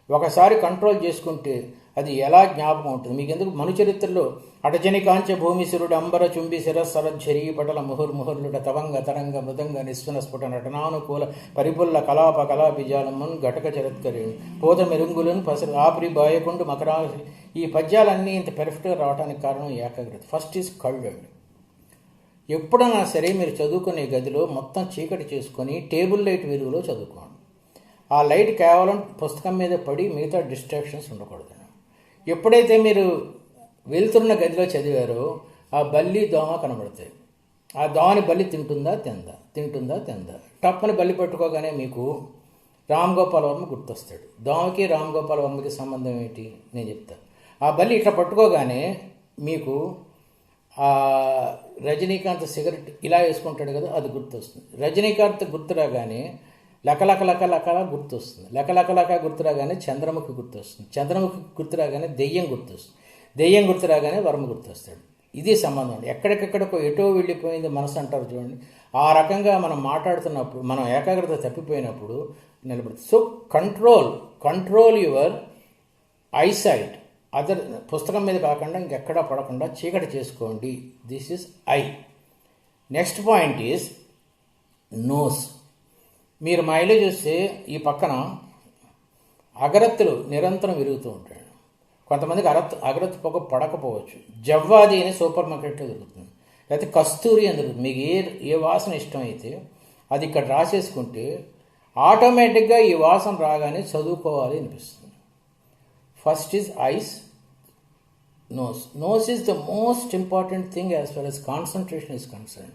ఒకసారి కంట్రోల్ చేసుకుంటే అది ఎలా జ్ఞాపకం ఉంటుంది. మీకు ఎందుకు మనుచరిత్రలో అటజని కాంచ భూమిశిరుడు అంబర చుంబి శిరస్సరఝరీ పటల ముహుర్ముహుర్లుట తవంగ తరంగ మృదంగ నిస్వన స్ఫుట నటనానుకూల పరిపుల్ల కలాప కళాభిజాలమ్మన్ ఘటక చరత్కరేణి పోత మెరుంగులను పసరు ఆప్రి బాయకుండు మకరా. ఈ పద్యాలన్నీ ఇంత పెర్ఫెక్ట్గా రావడానికి కారణం ఏకాగ్రత. ఫస్ట్ ఈజ్ కళ్ళు అండి. ఎప్పుడైనా సరే మీరు చదువుకునే గదిలో మొత్తం చీకటి చేసుకొని టేబుల్ లైట్ వెలుగులో చదువుకోండి. ఆ లైట్ కేవలం పుస్తకం మీద పడి మిగతా డిస్ట్రాక్షన్స్ ఉండకూడదు. ఎప్పుడైతే మీరు వెళ్తున్న గదిలో చదివారో ఆ బల్లి దోమ కనబడతాయి. ఆ దోమని బల్లి తింటుందా తిందా టప్పని బల్లి పట్టుకోగానే మీకు రామ్ గోపాల్ వర్మ గుర్తొస్తాడు. దోమకి రామ్ గోపాల్ వర్మకి సంబంధం ఏంటి నేను చెప్తాను. ఆ బల్లి ఇట్లా పట్టుకోగానే మీకు రజనీకాంత్ సిగరెట్ ఇలా వేసుకుంటాడు కదా, అది గుర్తొస్తుంది. రజనీకాంత్ గుర్తు రాగానే లకలక గుర్తొస్తుంది. లకలక గుర్తు రాగానే చంద్రముఖి గుర్తొస్తుంది. చంద్రముఖి గుర్తు రాగానే దెయ్యం గుర్తొస్తుంది. దెయ్యం గుర్తు రాగానే వర్మ గుర్తొస్తాడు. ఇది సంబంధం. ఎక్కడికెక్కడికో ఎటో వెళ్ళిపోయింది మనసు అంటారు చూడండి. ఆ రకంగా మనం మాట్లాడుతున్నప్పుడు మనం ఏకాగ్రత తప్పిపోయినప్పుడు నిలబడుతుంది. So control your eyesight. Other పుస్తకం మీద కాకుండా ఇంకెక్కడా పడకుండా చీకటి చేసుకోండి. This is eye. Next point is nose. మీరు మా ఇల్లు చూస్తే ఈ పక్కన అగరత్తులు నిరంతరం విరుగుతూ ఉంటాయి. కొంతమందికి అగరత్తు పొగ పడకపోవచ్చు. జవ్వాది అని సూపర్ మార్కెట్లో దొరుకుతుంది, లేకపోతే కస్తూరి అని దొరుకుతుంది. మీకు ఏ వాసన ఇష్టమైతే అది ఇక్కడ రాసేసుకుంటే ఆటోమేటిక్గా ఈ వాసన రాగానే చదువుకోవాలి అనిపిస్తుంది. First is eyes. Nose is the most important thing as far as concentration is concern.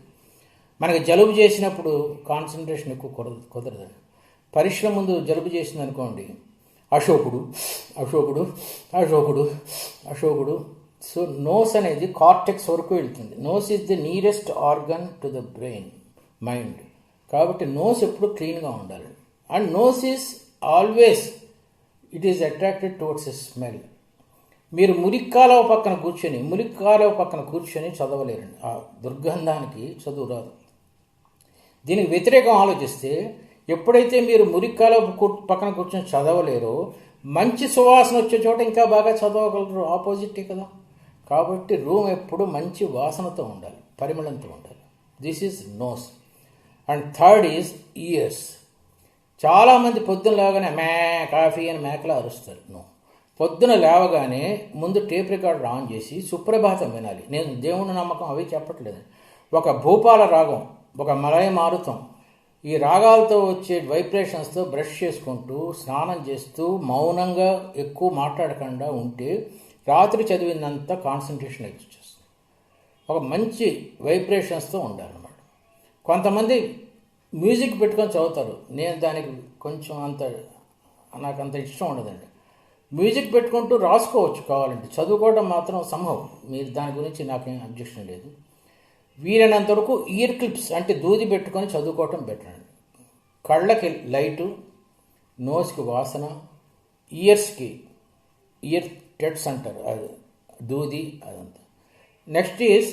మనకి జలుబు చేసినప్పుడు కాన్సన్ట్రేషన్ ఎక్కువ కుదరదు. పరీక్షల ముందు జలుబు చేసింది అనుకోండి, అశోకుడు. సో నోస్ అనేది కార్టెక్స్ వరకు వెళ్తుంది. Nose is the nearest organ to the brain, mind. కాబట్టి నోస్ ఎప్పుడు క్లీన్గా ఉండాలి. And nose is always it is attracted towards a smell. మీరు మురిక్కాలవ పక్కన కూర్చొని చదవలేరండి. ఆ దుర్గంధానికి చదువు రాదు. దీనికి వ్యతిరేకం ఆలోచిస్తే ఎప్పుడైతే మీరు మురిక్కాలవ పక్కన కూర్చొని చదవలేరో మంచి సువాసన వచ్చే చోట ఇంకా బాగా చదవగలరు. ఆపోజిటే కదా. కాబట్టి రూమ్ ఎప్పుడు మంచి వాసనతో ఉండాలి, పరిమళంతో ఉండాలి. This is nose. And third is ears. చాలామంది పొద్దున్నలాగానే కాఫీ అని మేకలా అరుస్తారు. నో. పొద్దున లేవగానే ముందు టేప్ రికార్డర్ ఆన్ చేసి సుప్రభాతం వినాలి. నేను దేవుని నమ్మకం అవి చెప్పట్లేదు. ఒక భూపాల రాగం, ఒక మలయ మారుతం, ఈ రాగాలతో వచ్చే వైబ్రేషన్స్తో బ్రష్ చేసుకుంటూ స్నానం చేస్తూ మౌనంగా ఎక్కువ మాట్లాడకుండా ఉంటే రాత్రి చదివినంత కాన్సన్ట్రేషన్ వచ్చేస్తుంది. ఒక మంచి వైబ్రేషన్స్తో ఉండాలన్నమాట. కొంతమంది మ్యూజిక్ పెట్టుకొని చదువుతారు. నేను దానికి కొంచెం నాకు అంత ఇష్టం ఉండదండి. మ్యూజిక్ పెట్టుకుంటూ రాసుకోవచ్చు కావాలంటే, చదువుకోవడం మాత్రం సంభవం. మీరు దాని గురించి నాకేం అబ్జెక్షన్ లేదు. వీలైనంత వరకు ఇయర్ క్లిప్స్ అంటే దూది పెట్టుకొని చదువుకోవటం బెటర్ అండి. కళ్ళకి లైటు, నోస్కి వాసన, ఇయర్ టెట్స్ అంటారు, అది దూది అదంతా. Next is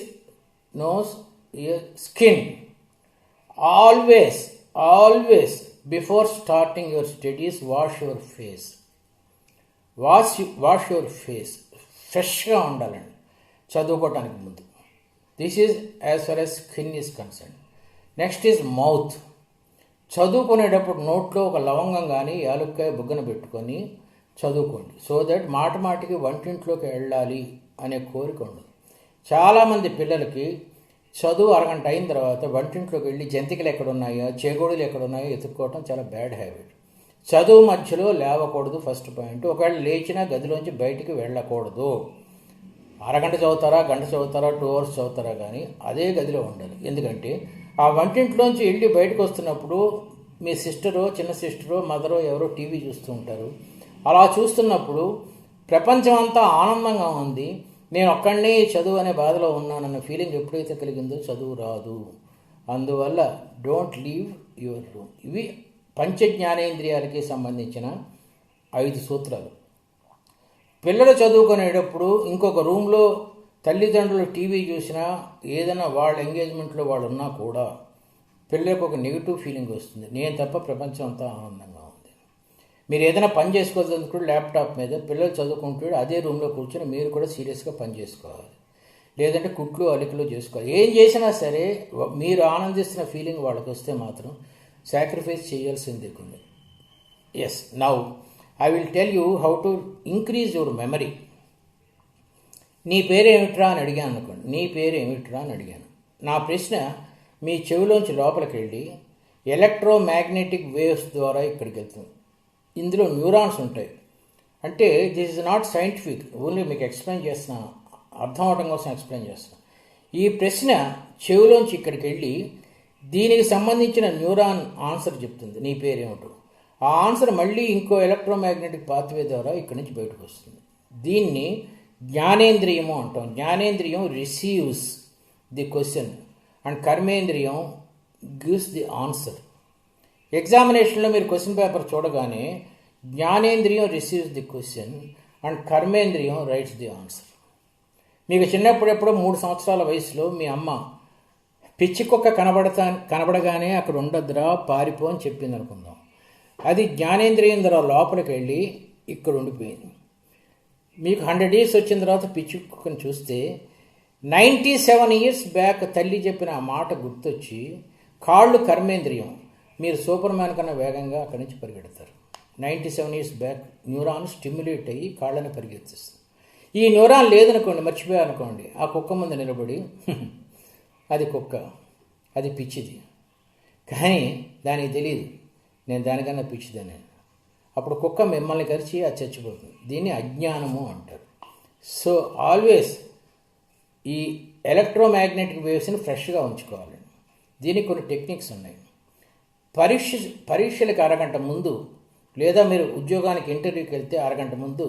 nose, ear, skin. Always before starting your studies wash your face. ఫ్రెష్గా ఉండాలండి చదువుకోవటానికి ముందు. This is as far as skin is concern. Next is mouth. చదువుకునేటప్పుడు నోట్లో ఒక లవంగం కానీ యాలుక్కాయ బుగ్గన పెట్టుకొని చదువుకోండి. సో దట్ మాటికి వంటింట్లోకి వెళ్ళాలి అనే కోరిక ఉండదు. చాలామంది పిల్లలకి చదువు అరగంట అయిన తర్వాత వంటింట్లోకి వెళ్ళి జంతికలు ఎక్కడున్నాయో, చేగోడులు ఎక్కడున్నాయో ఎత్తుక్కోవటం చాలా బ్యాడ్ హ్యాబిట్. చదువు మధ్యలో లేవకూడదు ఫస్ట్ పాయింట్. ఒకవేళ లేచినా గదిలోంచి బయటికి వెళ్ళకూడదు. అరగంట చదువుతారా, గంట చదువుతారా, 2 hours చదువుతారా, కానీ అదే గదిలో ఉండాలి. ఎందుకంటే ఆ వంటింట్లోంచి వెళ్ళి బయటకు వస్తున్నప్పుడు మీ సిస్టరో, చిన్న సిస్టరో, మదరో ఎవరో టీవీ చూస్తూ ఉంటారు. అలా చూస్తున్నప్పుడు ప్రపంచం అంతా ఆనందంగా ఉంది, నేను ఒక్కడినే చదువు అనే బాధలో ఉన్నానన్న ఫీలింగ్ ఎప్పుడైతే కలిగిందో చదువు రాదు. అందువల్ల డోంట్ లీవ్ యువర్ రూమ్. ఇవి పంచ జ్ఞానేంద్రియాలకి సంబంధించిన 5 సూత్రాలు. పిల్లలు చదువుకునేటప్పుడు ఇంకొక రూమ్లో తల్లిదండ్రులు టీవీ చూసినా, ఏదైనా వాళ్ళ ఎంగేజ్మెంట్లో వాళ్ళు ఉన్నా కూడా పిల్లలకు ఒక నెగిటివ్ ఫీలింగ్ వస్తుంది. నేను తప్ప ప్రపంచం అంతా ఆనందంగా ఉంది. మీరు ఏదైనా పని చేసుకోవాలనుకుంటే ల్యాప్టాప్ మీద పిల్లలు చదువుకుంటూ అదే రూమ్లో కూర్చొని మీరు కూడా సీరియస్గా పని చేసుకోవాలి. లేదంటే కుట్లు అలికలు చేసుకోవాలి. ఏం చేసినా సరే మీరు ఆనందిస్తున్న ఫీలింగ్ వాళ్ళకి వస్తే మాత్రం సాక్రిఫైస్ చేయాల్సిందే కొన్ని. Yes, now I will tell you how to increase your memory. నీ పేరేమిట్రా అని అడిగాను అనుకోండి. నీ పేరేమిట్రా అని అడిగాను. నా ప్రశ్న మీ చెవిలోంచి లోపలికి వెళ్ళి ఎలక్ట్రోమాగ్నెటిక్ వేవ్స్ ద్వారా ఇక్కడికి వెళ్తుంది. ఇందులో న్యూరాన్స్ ఉంటాయి. అంటే this is not scientific, only మీకు ఎక్స్ప్లెయిన్ చేస్తున్నాను, అర్థం అవడం కోసం ఎక్స్ప్లెయిన్ చేస్తున్నాను. ఈ ప్రశ్న చెవిలోంచి ఇక్కడికి వెళ్ళి దీనికి సంబంధించిన న్యూరాన్ ఆన్సర్ చెప్తుంది నీ పేరేమిటో. ఆ ఆన్సర్ మళ్ళీ ఇంకో ఎలక్ట్రోమాగ్నెటిక్ పాత్వే ద్వారా ఇక్కడి నుంచి బయటకు వస్తుంది. దీన్ని జ్ఞానేంద్రియము అంటాం. జ్ఞానేంద్రియం రిసీవ్స్ ది క్వశ్చన్ అండ్ కర్మేంద్రియం గివ్స్ ది ఆన్సర్. ఎగ్జామినేషన్లో మీరు క్వశ్చన్ పేపర్ చూడగానే జ్ఞానేంద్రియం రిసీవ్స్ ది క్వశ్చన్ అండ్ కర్మేంద్రియం రైట్స్ ది ఆన్సర్. మీకు చిన్నప్పుడెప్పుడో 3 సంవత్సరాల వయసులో మీ అమ్మ పిచ్చి కుక్క కనబడగానే అక్కడ ఉండద్దురా, పారిపో అని చెప్పింది అనుకుందాం. అది జ్ఞానేంద్రియం ద్వారా లోపలికి వెళ్ళి ఇక్కడ ఉండిపోయింది. మీకు 100 years వచ్చిన తర్వాత పిచ్చి కుక్కను చూస్తే 97 years బ్యాక్ తల్లి చెప్పిన ఆ మాట గుర్తొచ్చి కాళ్ళు కర్మేంద్రియం, మీరు సూపర్ మ్యాన్ కన్నా వేగంగా అక్కడి నుంచి పరిగెడతారు. 97 years బ్యాక్ న్యూరాన్ స్టిమ్యులేట్ అయ్యి కాళ్ళని పరిగెత్తిస్తుంది. ఈ న్యూరాన్ లేదనుకోండి, మర్చిపోయారనుకోండి, ఆ కుక్క ముందు నిలబడి అది కుక్క, అది పిచ్చిది, కానీ దానికి తెలియదు నేను దానికన్నా పిచ్చిదని. అప్పుడు కుక్క మిమ్మల్ని కరిచి అది చచ్చిపోతుంది. దీన్ని అజ్ఞానము అంటారు. సో ఆల్వేస్ ఈ ఎలక్ట్రోమాగ్నెటిక్ వేవ్స్ని ఫ్రెష్గా ఉంచుకోవాలి. దీనికి కొన్ని టెక్నిక్స్ ఉన్నాయి. పరీక్షలకు అరగంట ముందు, లేదా మీరు ఉద్యోగానికి ఇంటర్వ్యూకి వెళ్తే అరగంట ముందు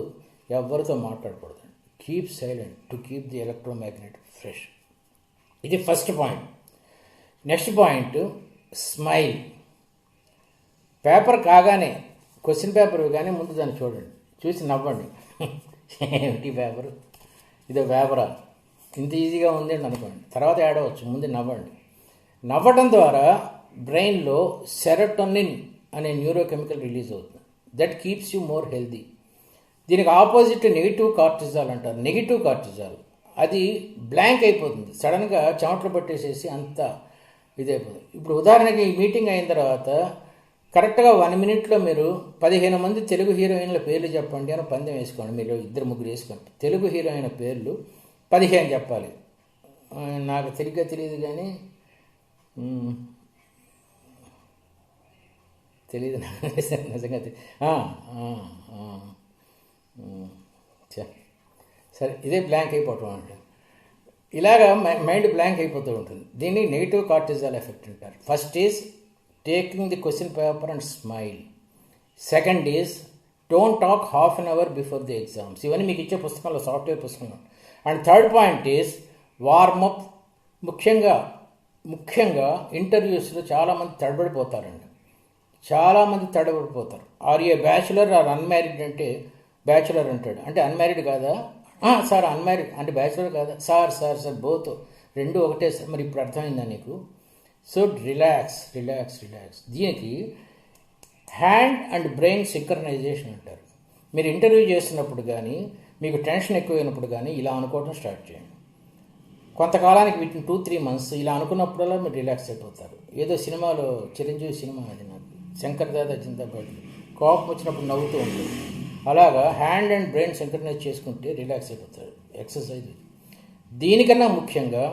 ఎవరితో మాట్లాడకూడదు. Keep silent to keep the electromagnetic fresh. ఇది first point. Next point, smile. Paper కాగానే, క్వశ్చన్ పేపర్ కానీ ముందు దాన్ని చూడండి, చూసి నవ్వండి. ఏమిటి పేపరు, ఇదో పేపరా, ఇంత ఈజీగా ఉంది అని అనుకోండి, తర్వాత ఏడవచ్చు, ముందు నవ్వండి. నవ్వడం ద్వారా బ్రెయిన్లో సెరోటోనిన్ అనే న్యూరోకెమికల్ రిలీజ్ అవుతుంది. That keeps you more healthy. దీనికి ఆపోజిట్ నెగిటివ్ కార్టిజాల్ అంటారు. నెగిటివ్ కార్టిజాల్ అది బ్లాంక్ అయిపోతుంది, సడన్గా చెమటలు పట్టేసేసి అంత ఇదైపోతుంది. ఇప్పుడు ఉదాహరణకి ఈ మీటింగ్ అయిన తర్వాత కరెక్ట్గా 1 minute మీరు 15 మంది తెలుగు హీరోయిన్ల పేర్లు చెప్పండి అని పందెం వేసుకోండి. మీరు 2-3 వేసుకోండి. తెలుగు హీరోయిన్ పేర్లు 15 చెప్పాలి. నాకు సరిగ్గా తెలియదు కానీ తెలియదు నిజంగా. సరే, ఇదే బ్లాంక్ అయిపోవటం అంటే ఇలాగా మైండ్ బ్లాంక్ అయిపోతూ ఉంటుంది. దీన్ని నెగిటివ్ కార్టిజాల్ ఎఫెక్ట్ అంటారు. First is taking the question paper and smile. Second is don't talk half an hour before the exams. ఇవన్నీ మీకు ఇచ్చే పుస్తకంలో, సాఫ్ట్వేర్ పుస్తకంలో. And third point is warm-up. ముఖ్యంగా ఇంటర్వ్యూస్లో చాలామంది తడబడిపోతారండి. Are a bachelor or unmarried అంటే బ్యాచులర్ అంటాడు. అంటే అన్మ్యారీడ్ కాదా సార్? అన్మ్యారీడ్ అంటే బ్యాచులర్ కాదా సార్? బోత్ రెండు ఒకటే సార్. మరి ఇప్పుడు అర్థమైందా నీకు? So relax. దీనికి హ్యాండ్ అండ్ బ్రెయిన్ సింక్రనైజేషన్ అంటారు. మీరు ఇంటర్వ్యూ చేస్తున్నప్పుడు కానీ, మీకు టెన్షన్ ఎక్కువైనప్పుడు కానీ ఇలా అనుకోవడం స్టార్ట్ చేయండి. కొంతకాలానికి వీటిని 2-3 months ఇలా అనుకున్నప్పుడల్లా మీరు రిలాక్స్ అయిపోతారు. ఏదో సినిమాలో చిరంజీవి సినిమా అది, నాకు శంకర్ దాదా జిందాబాద్, కోపం వచ్చినప్పుడు నవ్వుతూ ఉంటుంది. అలాగా హ్యాండ్ అండ్ బ్రెయిన్ సింక్రనైజ్ చేసుకుంటే రిలాక్స్ అయిపోతారు. ఎక్సర్సైజ్. దీనికన్నా ముఖ్యంగా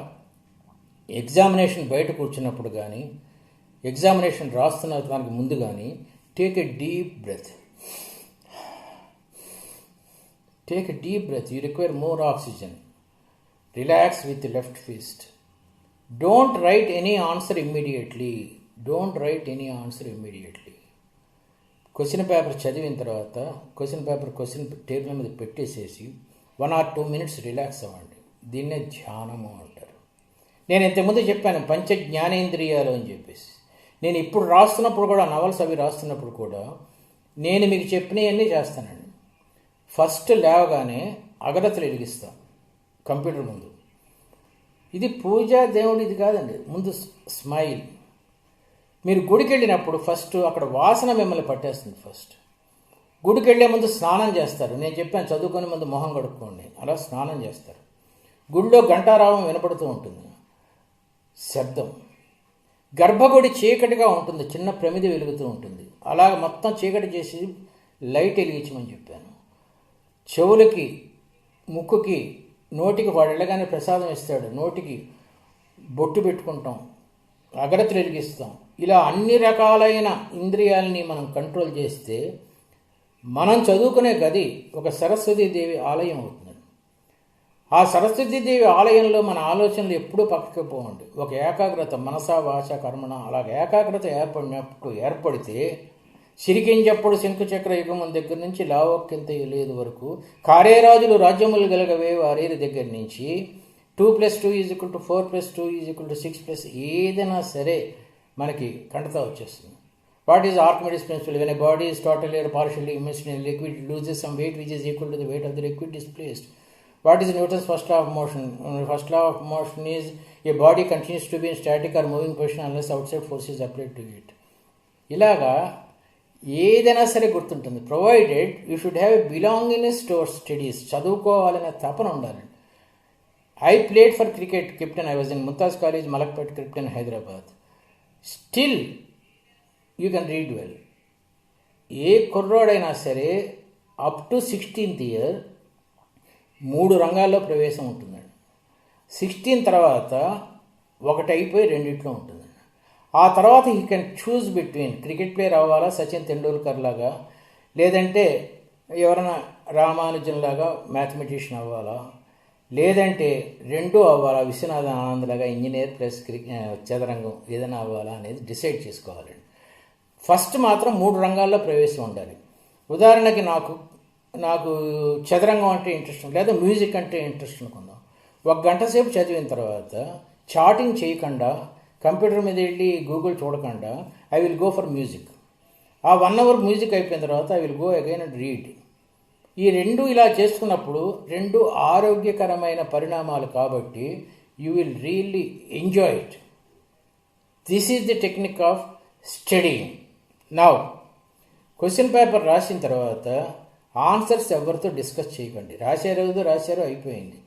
ఎగ్జామినేషన్ బయట కూర్చున్నప్పుడు కానీ, ఎగ్జామినేషన్ రాస్తున్న దానికి ముందు కానీ take a deep breath. You require more oxygen. Relax with the left fist. Don't write any answer immediately. Question paper చదివిన తర్వాత క్వశ్చన్ టేబుల్ మీద పెట్టేసేసి 1 or 2 minutes రిలాక్స్ అవ్వండి. దీన్నే ధ్యానము అంటారు. నేను ఇంతకుముందు చెప్పాను పంచ జ్ఞానేంద్రియాలు అని చెప్పేసి. నేను ఇప్పుడు రాస్తున్నప్పుడు కూడా, నవల్స్ అవి రాస్తున్నప్పుడు కూడా నేను మీకు చెప్పినవన్నీ చేస్తానండి. ఫస్ట్ లేవగానే అగరత్తులు వెలిగిస్తాం కంప్యూటర్ ముందు. ఇది పూజ, దేవుడు ఇది కాదండి. ముందు స్మైల్. మీరు గుడికి వెళ్ళినప్పుడు ఫస్ట్ అక్కడ వాసన మిమ్మల్ని పట్టేస్తుంది. ఫస్ట్ గుడికి వెళ్ళే ముందు స్నానం చేస్తారు. నేను చెప్పాను చదువుకొని ముందు మొహం కడుక్కోండి. అలా స్నానం చేస్తారు. గుడిలో ఘంటారావం వినపడుతూ ఉంటుంది, శబ్దం. గర్భగుడి చీకటిగా ఉంటుంది, చిన్న ప్రమిది వెలుగుతూ ఉంటుంది. అలాగ మొత్తం చీకటి చేసి లైట్ వెలిగించమని చెప్పాను. చెవులకి, ముక్కుకి, నోటికి వాడు వెళ్ళగానే ప్రసాదం ఇస్తాడు, నోటికి బొట్టు పెట్టుకుంటాం, అగరత్తులు వెలిగిస్తాం. ఇలా అన్ని రకాలైన ఇంద్రియాలని మనం కంట్రోల్ చేస్తే మనం చదువుకునే గది ఒక సరస్వతీదేవి ఆలయం అవుతుంది. ఆ సరస్వతీదేవి ఆలయంలో మన ఆలోచనలు ఎప్పుడూ పక్కకి పోవండి. ఒక ఏకాగ్రత, మనసా వాచ కర్మణ, అలాగ ఏకాగ్రత ఏర్పడితే సిరికించప్పుడు శంకుచక్ర యుగం దగ్గర నుంచి లావొక్కింత లేదు వరకు, కారేరాజులు రాజ్యములు గలగవే వారేరి దగ్గర నుంచి 2+2 = 4+2 = 6+, ఏదైనా సరే మనకి కంటతా వచ్చేస్తుంది. What is Archimedes principle? When a body is totally or partially immersed in liquid, loses some weight which is equal to the weight of the liquid displaced. What is Newton's first law of motion? First law of motion is a body continues to be in static or moving position unless outside force is applied to it. ఇలాగా ఏదైనా సరే గుర్తుంటుంది. Provided you should have a belongingness towards studies. చదువుకోవాలనే తపన ఉండాలి. I played for cricket, captain. I was in Mumtaz College, Malakpet, captain, Hyderabad. Still, you can read well. ఏ కుర్రోడైనా సరే up to 16th year 3 రంగాల్లో ప్రవేశం ఉంటుందండి. 16 తర్వాత ఒకటి అయిపోయి రెండిట్లో ఉంటుందండి. ఆ తర్వాత he can choose between cricket player అవ్వాలా, సచిన్ తెండూల్కర్ లాగా, లేదంటే ఎవరైనా రామానుజన్ లాగా మ్యాథమెటిషియన్ అవ్వాలా, లేదంటే రెండూ అవ్వాలా, విశ్వనాథన్ ఆనంద్ లాగా ఇంజనీర్ ప్లస్ చదరంగం ఏదైనా అవ్వాలా అనేది డిసైడ్ చేసుకోవాలండి. ఫస్ట్ మాత్రం 3 రంగాల్లో ప్రవేశం ఉండాలి. ఉదాహరణకి నాకు చదరంగం అంటే ఇంట్రెస్ట్, లేదా మ్యూజిక్ అంటే ఇంట్రెస్ట్ అనుకుందాం. 1 గంట సేపు చదివిన తర్వాత చాటింగ్ చేయకుండా, కంప్యూటర్ మీద వెళ్ళి గూగుల్ చూడకుండా I will go for music. ఆ 1 hour మ్యూజిక్ అయిపోయిన తర్వాత I will go again and read. ఈ రెండు ఇలా చేసుకున్నప్పుడు 2 ఆరోగ్యకరమైన పరిణామాలు కాబట్టి you will really enjoy it. This is the technique of studying. Now question paper రాసిన తర్వాత ఆన్సర్స్ ఎవరితో డిస్కస్ చేయకండి. రాశారు అయిపోయింది.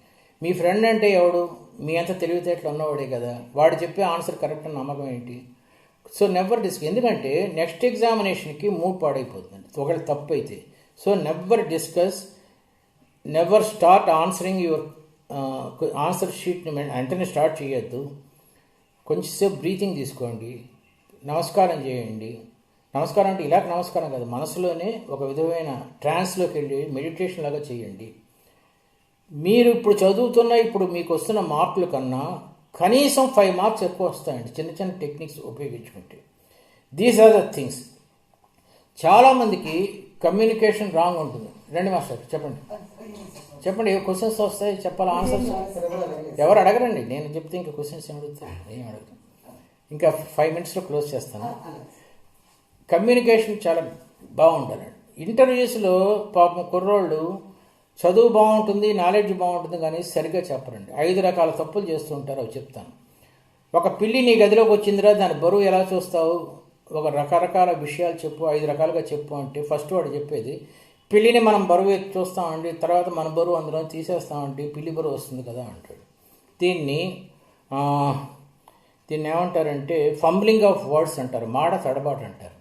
మీ ఫ్రెండ్ అంటే ఎవడు? మీ అంత తెలివితేటలు ఉన్నవాడే కదా, వాడు చెప్పే ఆన్సర్ కరెక్ట్ అని నమ్మకం ఏంటి? సో నెవర్ డిస్కస్, ఎందుకంటే నెక్స్ట్ ఎగ్జామినేషన్కి మూడ్ పాడైపోతుంది ఒకవేళ తప్పు అయితే. So never discuss, never start answering your answer షీట్ని వెంటనే స్టార్ట్ చేయొద్దు. కొంచెంసేపు బ్రీతింగ్ తీసుకోండి, నమస్కారం చేయండి. నమస్కారం అంటే ఇలా నమస్కారం కాదు, మనసులోనే ఒక విధమైన ట్రాన్స్లోకి వెళ్ళి మెడిటేషన్ లాగా చేయండి. మీరు ఇప్పుడు చదువుతున్న ఇప్పుడు మీకు వస్తున్న మార్కుల కన్నా కనీసం 5 మార్క్స్ ఎక్కువ వస్తాయండి చిన్న చిన్న టెక్నిక్స్ ఉపయోగించుకుంటే. These are the things. చాలామందికి కమ్యూనికేషన్ రాంగ్ ఉంటుంది. రండి మాస్టర్ చెప్పండి చెప్పండి, ఏ క్వశ్చన్స్ వస్తాయి చెప్పాలి, ఆన్సర్స్ ఎవరు అడగరండి, నేను చెప్తే ఇంకా క్వశ్చన్స్ ఏం అడుగుతాను, ఏం అడుగుతాను. ఇంకా 5 మినిట్స్లో క్లోజ్ చేస్తాను. కమ్యూనికేషన్ చాలా బాగుండాలండి. ఇంటర్వ్యూస్లో పాపం కుర్రోళ్ళు చదువు బాగుంటుంది, నాలెడ్జ్ బాగుంటుంది, కానీ సరిగ్గా చెప్పరండి. 5 రకాల తప్పులు చేస్తూ ఉంటారు, అవి చెప్తాను. ఒక పిల్లి నీ గదిలోకి వచ్చిందిరా, దాని బరువు ఎలా చూస్తావు, ఒక రకరకాల విషయాలు చెప్పు, 5 రకాలుగా చెప్పు అంటే ఫస్ట్ వాడు చెప్పేది పిల్లిని మనం బరువు చూస్తామండి, తర్వాత మన బరువు అందులో తీసేస్తామండి, పిల్లి బరువు వస్తుంది కదా అంటాడు. దీన్ని ఏమంటారంటే ఫంబ్లింగ్ ఆఫ్ వర్డ్స్ అంటారు, మాట తడబాటు అంటారు.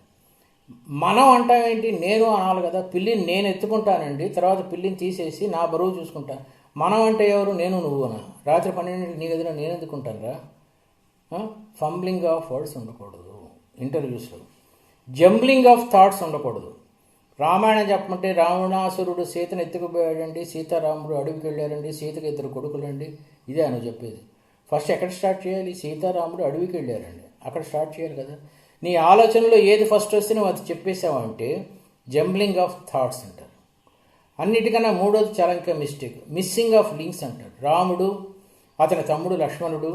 మనం అంటామేంటి, నేను అనాలి కదా, పిల్లిని నేను ఎత్తుకుంటానండి, తర్వాత పిల్లిని తీసేసి నా బరువు చూసుకుంటాను. మనం అంటే ఎవరు, నేను నువ్వునా, రాత్రి 12 నీ గదిలో నేను ఎందుకుంటాను రా. ఫంబ్లింగ్ ఆఫ్ వర్డ్స్ ఉండకూడదు ఇంటర్వ్యూస్లో. జంబ్లింగ్ ఆఫ్ థాట్స్ ఉండకూడదు. రామాయణం చెప్పమంటే రావణాసురుడు సీతను ఎత్తుకుపోయాడండి, సీతారాముడు అడవికి వెళ్ళారండి, సీతకు 2 కొడుకులండి, ఇదే అని చెప్పేది. ఫస్ట్ ఎక్కడ స్టార్ట్ చేయాలి, సీతారాముడు అడవికి వెళ్ళారండి, అక్కడ స్టార్ట్ చేయాలి కదా. నీ ఆలోచనలో ఏది ఫస్ట్ వస్తే నువ్వు అది చెప్పేసావంటే జంబ్లింగ్ ఆఫ్ థాట్స్ అంటారు. అన్నిటికన్నా మూడోది చాలా ఇంకా మిస్టేక్, మిస్సింగ్ ఆఫ్ లింక్స్ అంటాడు. రాముడు, అతని తమ్ముడు లక్ష్మణుడు,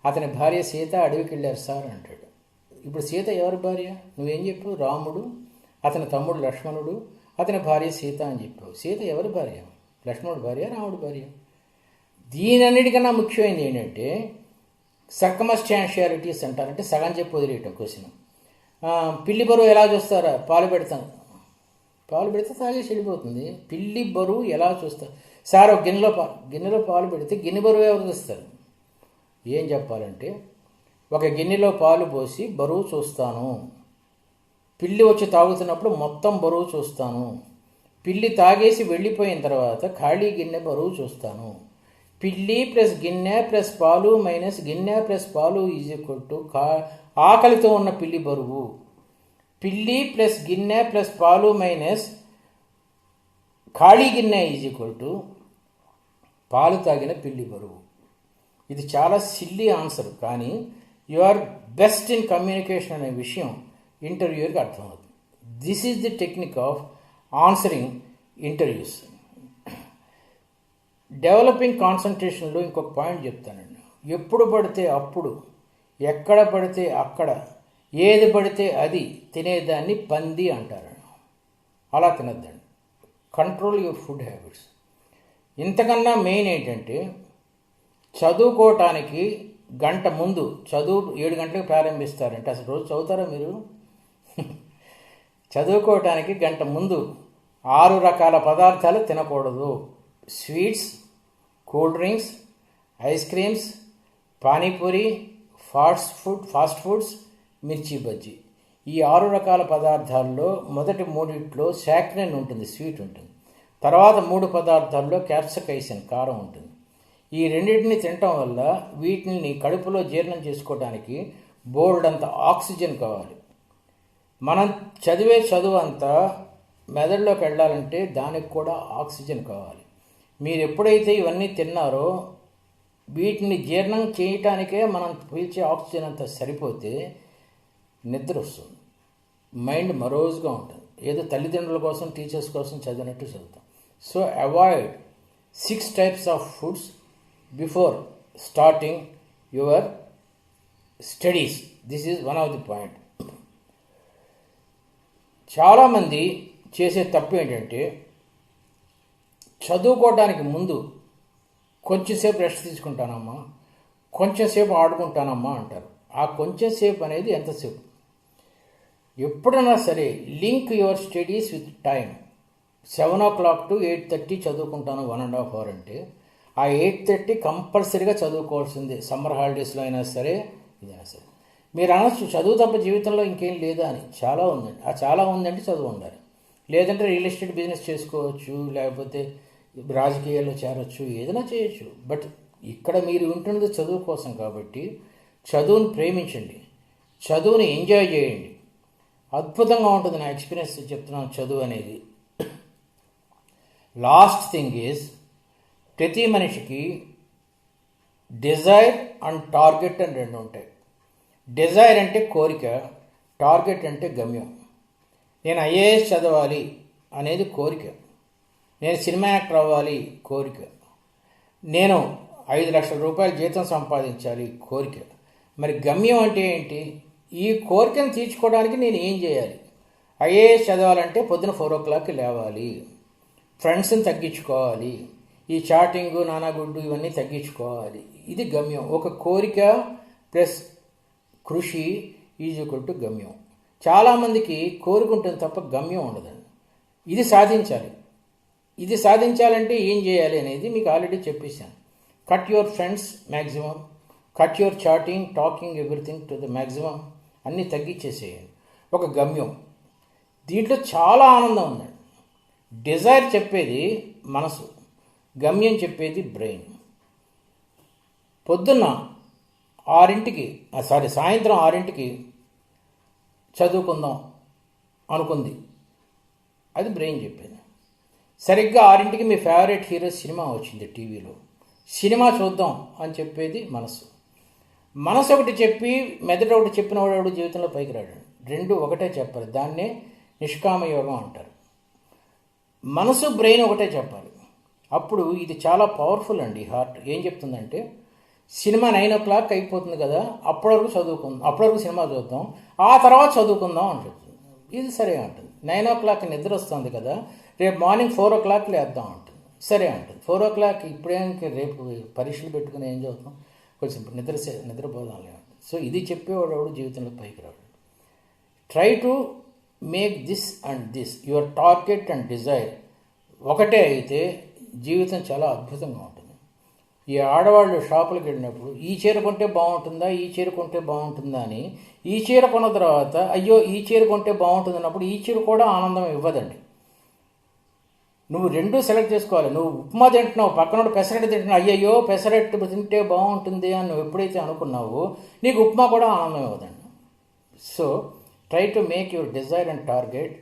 అతని భార్య సీత అడవికి వెళ్ళారు సార్ అంటాడు. ఇప్పుడు సీత ఎవరి భార్య, నువ్వేం చెప్పావు, రాముడు, అతని తమ్ముడు లక్ష్మణుడు, అతని భార్య సీత అని చెప్పావు. సీత ఎవరి భార్య, లక్ష్మణుడు భార్య, రాముడు భార్య. దీనన్నిటికన్నా ముఖ్యమైనది ఏంటంటే సర్కమస్టాన్షియాలిటీస్ అంటారంటే సగం చెప్పి వదిలేయటం క్వశ్చన్. పిల్లి బరువు ఎలా చూస్తారా, పాలు పెడతాను, పాలు పెడితే తాగేసి వెళ్ళిపోతుంది. పిల్లి బరువు ఎలా చూస్తారు సార్, ఒక గిన్నెలో పాలు పెడితే గిన్నె బరువు ఎవరు చూస్తారు. ఏం చెప్పాలంటే ఒక గిన్నెలో పాలు పోసి బరువు చూస్తాను, పిల్లి వచ్చి తాగుతున్నప్పుడు మొత్తం బరువు చూస్తాను, పిల్లి తాగేసి వెళ్ళిపోయిన తర్వాత ఖాళీ గిన్నె బరువు చూస్తాను. పిల్లి ప్లస్ గిన్నె ప్లస్ పాలు మైనస్ గిన్నె ప్లస్ పాలు ఈజ్ ఈక్వల్ టు ఆకలితో ఉన్న పిల్లి బరువు. పిల్లి ప్లస్ గిన్నె ప్లస్ పాలు మైనస్ ఖాళీ గిన్నె ఈజ్ ఈక్వల్ టు పాలు తాగిన పిల్లి బరువు. ఇది చాలా సిల్లీ ఆన్సర్, కానీ you are best in communication అనే విషయం ఇంటర్వ్యూకి అర్థమవుతుంది. This is the technique of answering interviews. Developing కాన్సన్ట్రేషన్లో ఇంకొక పాయింట్ చెప్తానండి. ఎప్పుడు పడితే అప్పుడు, ఎక్కడ పడితే అక్కడ, ఏది పడితే అది తినేదాన్ని పంది అంటారు. అలా తినద్దండి. Control your food habits. ఇంతకన్నా మెయిన్ ఏంటంటే చదువుకోవటానికి గంట ముందు, చదువు 7 గంటలకు ప్రారంభిస్తారంటే అసలు రోజు చదువుతారా మీరు? చదువుకోవటానికి గంట ముందు 6 రకాల పదార్థాలు తినకూడదు. Sweets, cool drinks, ice creams, panipuri, fast foods, మిర్చి బజ్జీ. ఈ 6 రకాల పదార్థాల్లో మొదటి 3 సాక్రిన్ ఉంటుంది, స్వీట్ ఉంటుంది. తర్వాత 3 పదార్థాల్లో క్యాప్సికైసిన్, కారం ఉంటుంది. ఈ 2 తినటం వల్ల వీటిని కడుపులో జీర్ణం చేసుకోవడానికి బోల్డ్ అంత ఆక్సిజన్ కావాలి. మనం చదివే చదువు అంతా మెదడులోకి వెళ్ళాలంటే దానికి కూడా ఆక్సిజన్ కావాలి. మీరు ఎప్పుడైతే ఇవన్నీ తిన్నారో వీటిని జీర్ణం చేయటానికే మనం పీల్చే ఆక్సిజన్ అంతా సరిపోతే నిద్ర వస్తుంది, మైండ్ మరోజుగా ఉంటుంది. ఏదో తల్లిదండ్రుల కోసం, టీచర్స్ కోసం చదివినట్టు చదువుతాం. So avoid 6 types of foods before starting your studies. This is one of the point. చాలామంది చేసే తప్పు ఏంటంటే చదువుకోవడానికి ముందు కొంచెంసేపు రెస్ట్ తీసుకుంటానమ్మా, కొంచెంసేపు ఆడుకుంటానమ్మా అంటారు. ఆ కొంచెంసేపు అనేది ఎంతసేపు? ఎప్పుడైనా సరే link your studies with time. 7 o'clock to 8:30 చదువుకుంటాను 1.5 hour అంటే ఆ 8:30 కంపల్సరీగా చదువుకోవాల్సిందే. సమ్మర్ హాలిడేస్లో అయినా సరే, ఇదైనా సరే. మీరు అనొచ్చు చదువు తప్ప జీవితంలో ఇంకేం లేదా అని. చాలా ఉందండి. ఆ చాలా ఉందంటే చదువు ఉండాలి. లేదంటే రియల్ ఎస్టేట్ బిజినెస్ చేసుకోవచ్చు, లేకపోతే రాజకీయాల్లో చేరొచ్చు, ఏదైనా చేయొచ్చు. బట్ ఇక్కడ మీరు ఉంటున్నది చదువు కోసం కాబట్టి చదువుని ప్రేమించండి, చదువుని ఎంజాయ్ చేయండి. అద్భుతంగా ఉంటుంది. నా ఎక్స్పీరియన్స్ చెప్తున్నాను చదువు అనేది. లాస్ట్ థింగ్ ఈజ్, ప్రతి మనిషికి డిజైర్ అండ్ టార్గెట్ అని రెండు ఉంటాయి. డిజైర్ అంటే కోరిక, టార్గెట్ అంటే గమ్యం. నేను ఐఏఎస్ చదవాలి అనేది కోరిక, నేను సినిమా యాక్టర్ అవ్వాలి కోరిక, నేను 5 లక్షల రూపాయల జీతం సంపాదించాలి కోరిక. మరి గమ్యం అంటే ఏంటి? ఈ కోరికను తీర్చుకోవడానికి నేను ఏం చేయాలి? ఐఏఎస్ చదవాలంటే పొద్దున 4 o'clock లేవాలి, ఫ్రెండ్స్ని తగ్గించుకోవాలి, ఈ చాటింగు నానాగుడ్డు ఇవన్నీ తగ్గించుకోవాలి. ఇది గమ్యం. ఒక కోరిక ప్లస్ కృషి ఈజ్ ఈక్వల్ టు గమ్యం. చాలామందికి కోరిక ఉంటుంది తప్ప గమ్యం ఉండదండి. ఇది సాధించాలి. ఇది సాధించాలంటే ఏం చేయాలి అనేది మీకు ఆల్రెడీ చెప్పేశాను. Cut your friends maximum, cut your chatting talking everything to the maximum, అన్నీ తగ్గించేసేయండి. ఒక గమ్యం. దీంట్లో చాలా ఆనందం ఉందండి. డిజైర్ చెప్పేది మనసు, గమ్యం చెప్పేది బ్రెయిన్. పొద్దున్న 6ంటికి సాయంత్రం 6ంటికి చదువుకుందాం అనుకుంది, అది బ్రెయిన్ చెప్పింది. సరిగ్గా 6ంటికి మీ ఫేవరెట్ హీరో సినిమా వచ్చింది టీవీలో, సినిమా చూద్దాం అని చెప్పేది మనసు. మనసు ఒకటి చెప్పి మెదడు ఒకటి చెప్పిన వాడు జీవితంలో పైకి రాడు. రెండు ఒకటే చెప్పాలి. దాన్నే నిష్కామ యోగం అంటారు. మనసు బ్రెయిన్ ఒకటే చెప్పాలి. అప్పుడు ఇది చాలా పవర్ఫుల్ అండి. హార్ట్ ఏం చెప్తుందంటే, సినిమా 9 o'clock అయిపోతుంది కదా, అప్పటి వరకు చదువుకుందాం, అప్పటి వరకు సినిమా చూద్దాం, ఆ తర్వాత చదువుకుందాం అని చెప్తుంది. ఇది సరే అంటుంది. 9 o'clock నిద్ర వస్తుంది కదా, రేపు మార్నింగ్ 4 o'clock లేద్దాం అంటుంది. సరే అంటుంది. 4 o'clock ఇప్పుడే రేపు పరీక్షలు పెట్టుకుని ఏం చదువుతాం, కొంచెం నిద్రపోదాంలే అంటుంది. సో ఇది చెప్పేవాడు జీవితంలో పైకి రాడు. Try to make this and this your target and Dzire ఒకటే అయితే జీవితం చాలా అద్భుతంగా ఉంటుంది. ఈ ఆడవాళ్ళు షాపులకు వెళ్ళినప్పుడు ఈ చీర కొంటే బాగుంటుందా, ఈ చీర కొంటే బాగుంటుందా అని, ఈ చీర కొన్న తర్వాత అయ్యో ఈ చీర కొంటే బాగుంటుంది అన్నప్పుడు ఈ చీర కూడా ఆనందం ఇవ్వదండి. నువ్వు రెండూ సెలెక్ట్ చేసుకోవాలి. నువ్వు ఉప్మా తింటున్నావు, పక్కన పెసరట్టు తింటున్నావు, అయ్యయ్యో పెసరట్టు తింటే బాగుంటుంది అని నువ్వు ఎప్పుడైతే అనుకున్నావో నీకు ఉప్మా కూడా ఆనందం ఇవ్వదండి. So try to make your desire and target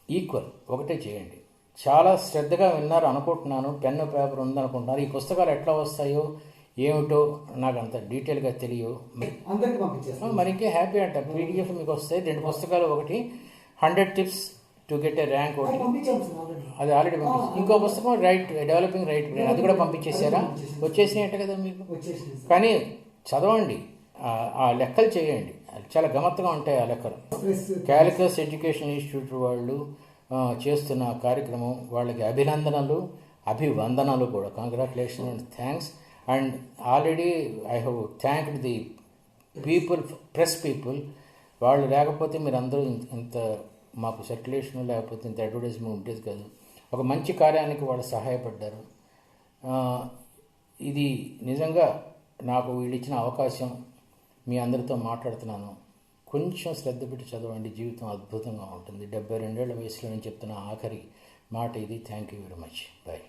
equal, ఒకటే చేయండి. చాలా శ్రద్ధగా విన్నారు అనుకుంటున్నాను. పెన్ను పేపర్ ఉందనుకుంటున్నారు. ఈ పుస్తకాలు ఎట్లా వస్తాయో ఏమిటో నాకు అంత డీటెయిల్గా తెలియవు. మరి ఇంకే హ్యాపీ అంట. పీడిఎఫ్ మీకు వస్తాయి 2 పుస్తకాలు. ఒకటి 100 tips to get a rank, ఒకటి అది ఆల్రెడీ పంపించారు. ఇంకో పుస్తకం డెవలపింగ్ రైట్ బ్రెయిన్, అది కూడా పంపించేశారా? వచ్చేసినాయంట కదా మీకు. కానీ చదవండి, ఆ లెక్కలు చేయండి, చాలా గమ్మత్తుగా ఉంటాయి ఆ లెక్కలు. క్యాలికస్ ఎడ్యుకేషన్ ఇన్స్టిట్యూట్ వాళ్ళు చేస్తున్న కార్యక్రమం, వాళ్ళకి అభినందనలు, అభివందనలు కూడా. Congratulation and thanks. And already I have thanked the people, press people. వాళ్ళు లేకపోతే మీరు అందరూ ఇంత మాకు సర్క్యులేషన్ లేకపోతే ఇంత అడ్వర్టైజ్మెంట్ ఉండేది కాదు. ఒక మంచి కార్యానికి వాళ్ళు సహాయపడ్డారు. ఇది నిజంగా నాకు వీళ్ళు ఇచ్చిన అవకాశం. మీ అందరితో మాట్లాడుతున్నాను. కొంచెం శ్రద్ధ పెట్టి చదవండి, జీవితం అద్భుతంగా ఉంటుంది. 72 ఏళ్ల వయసులో నేను చెప్తున్న ఆఖరి మాట ఇది. Thank you very much. Bye.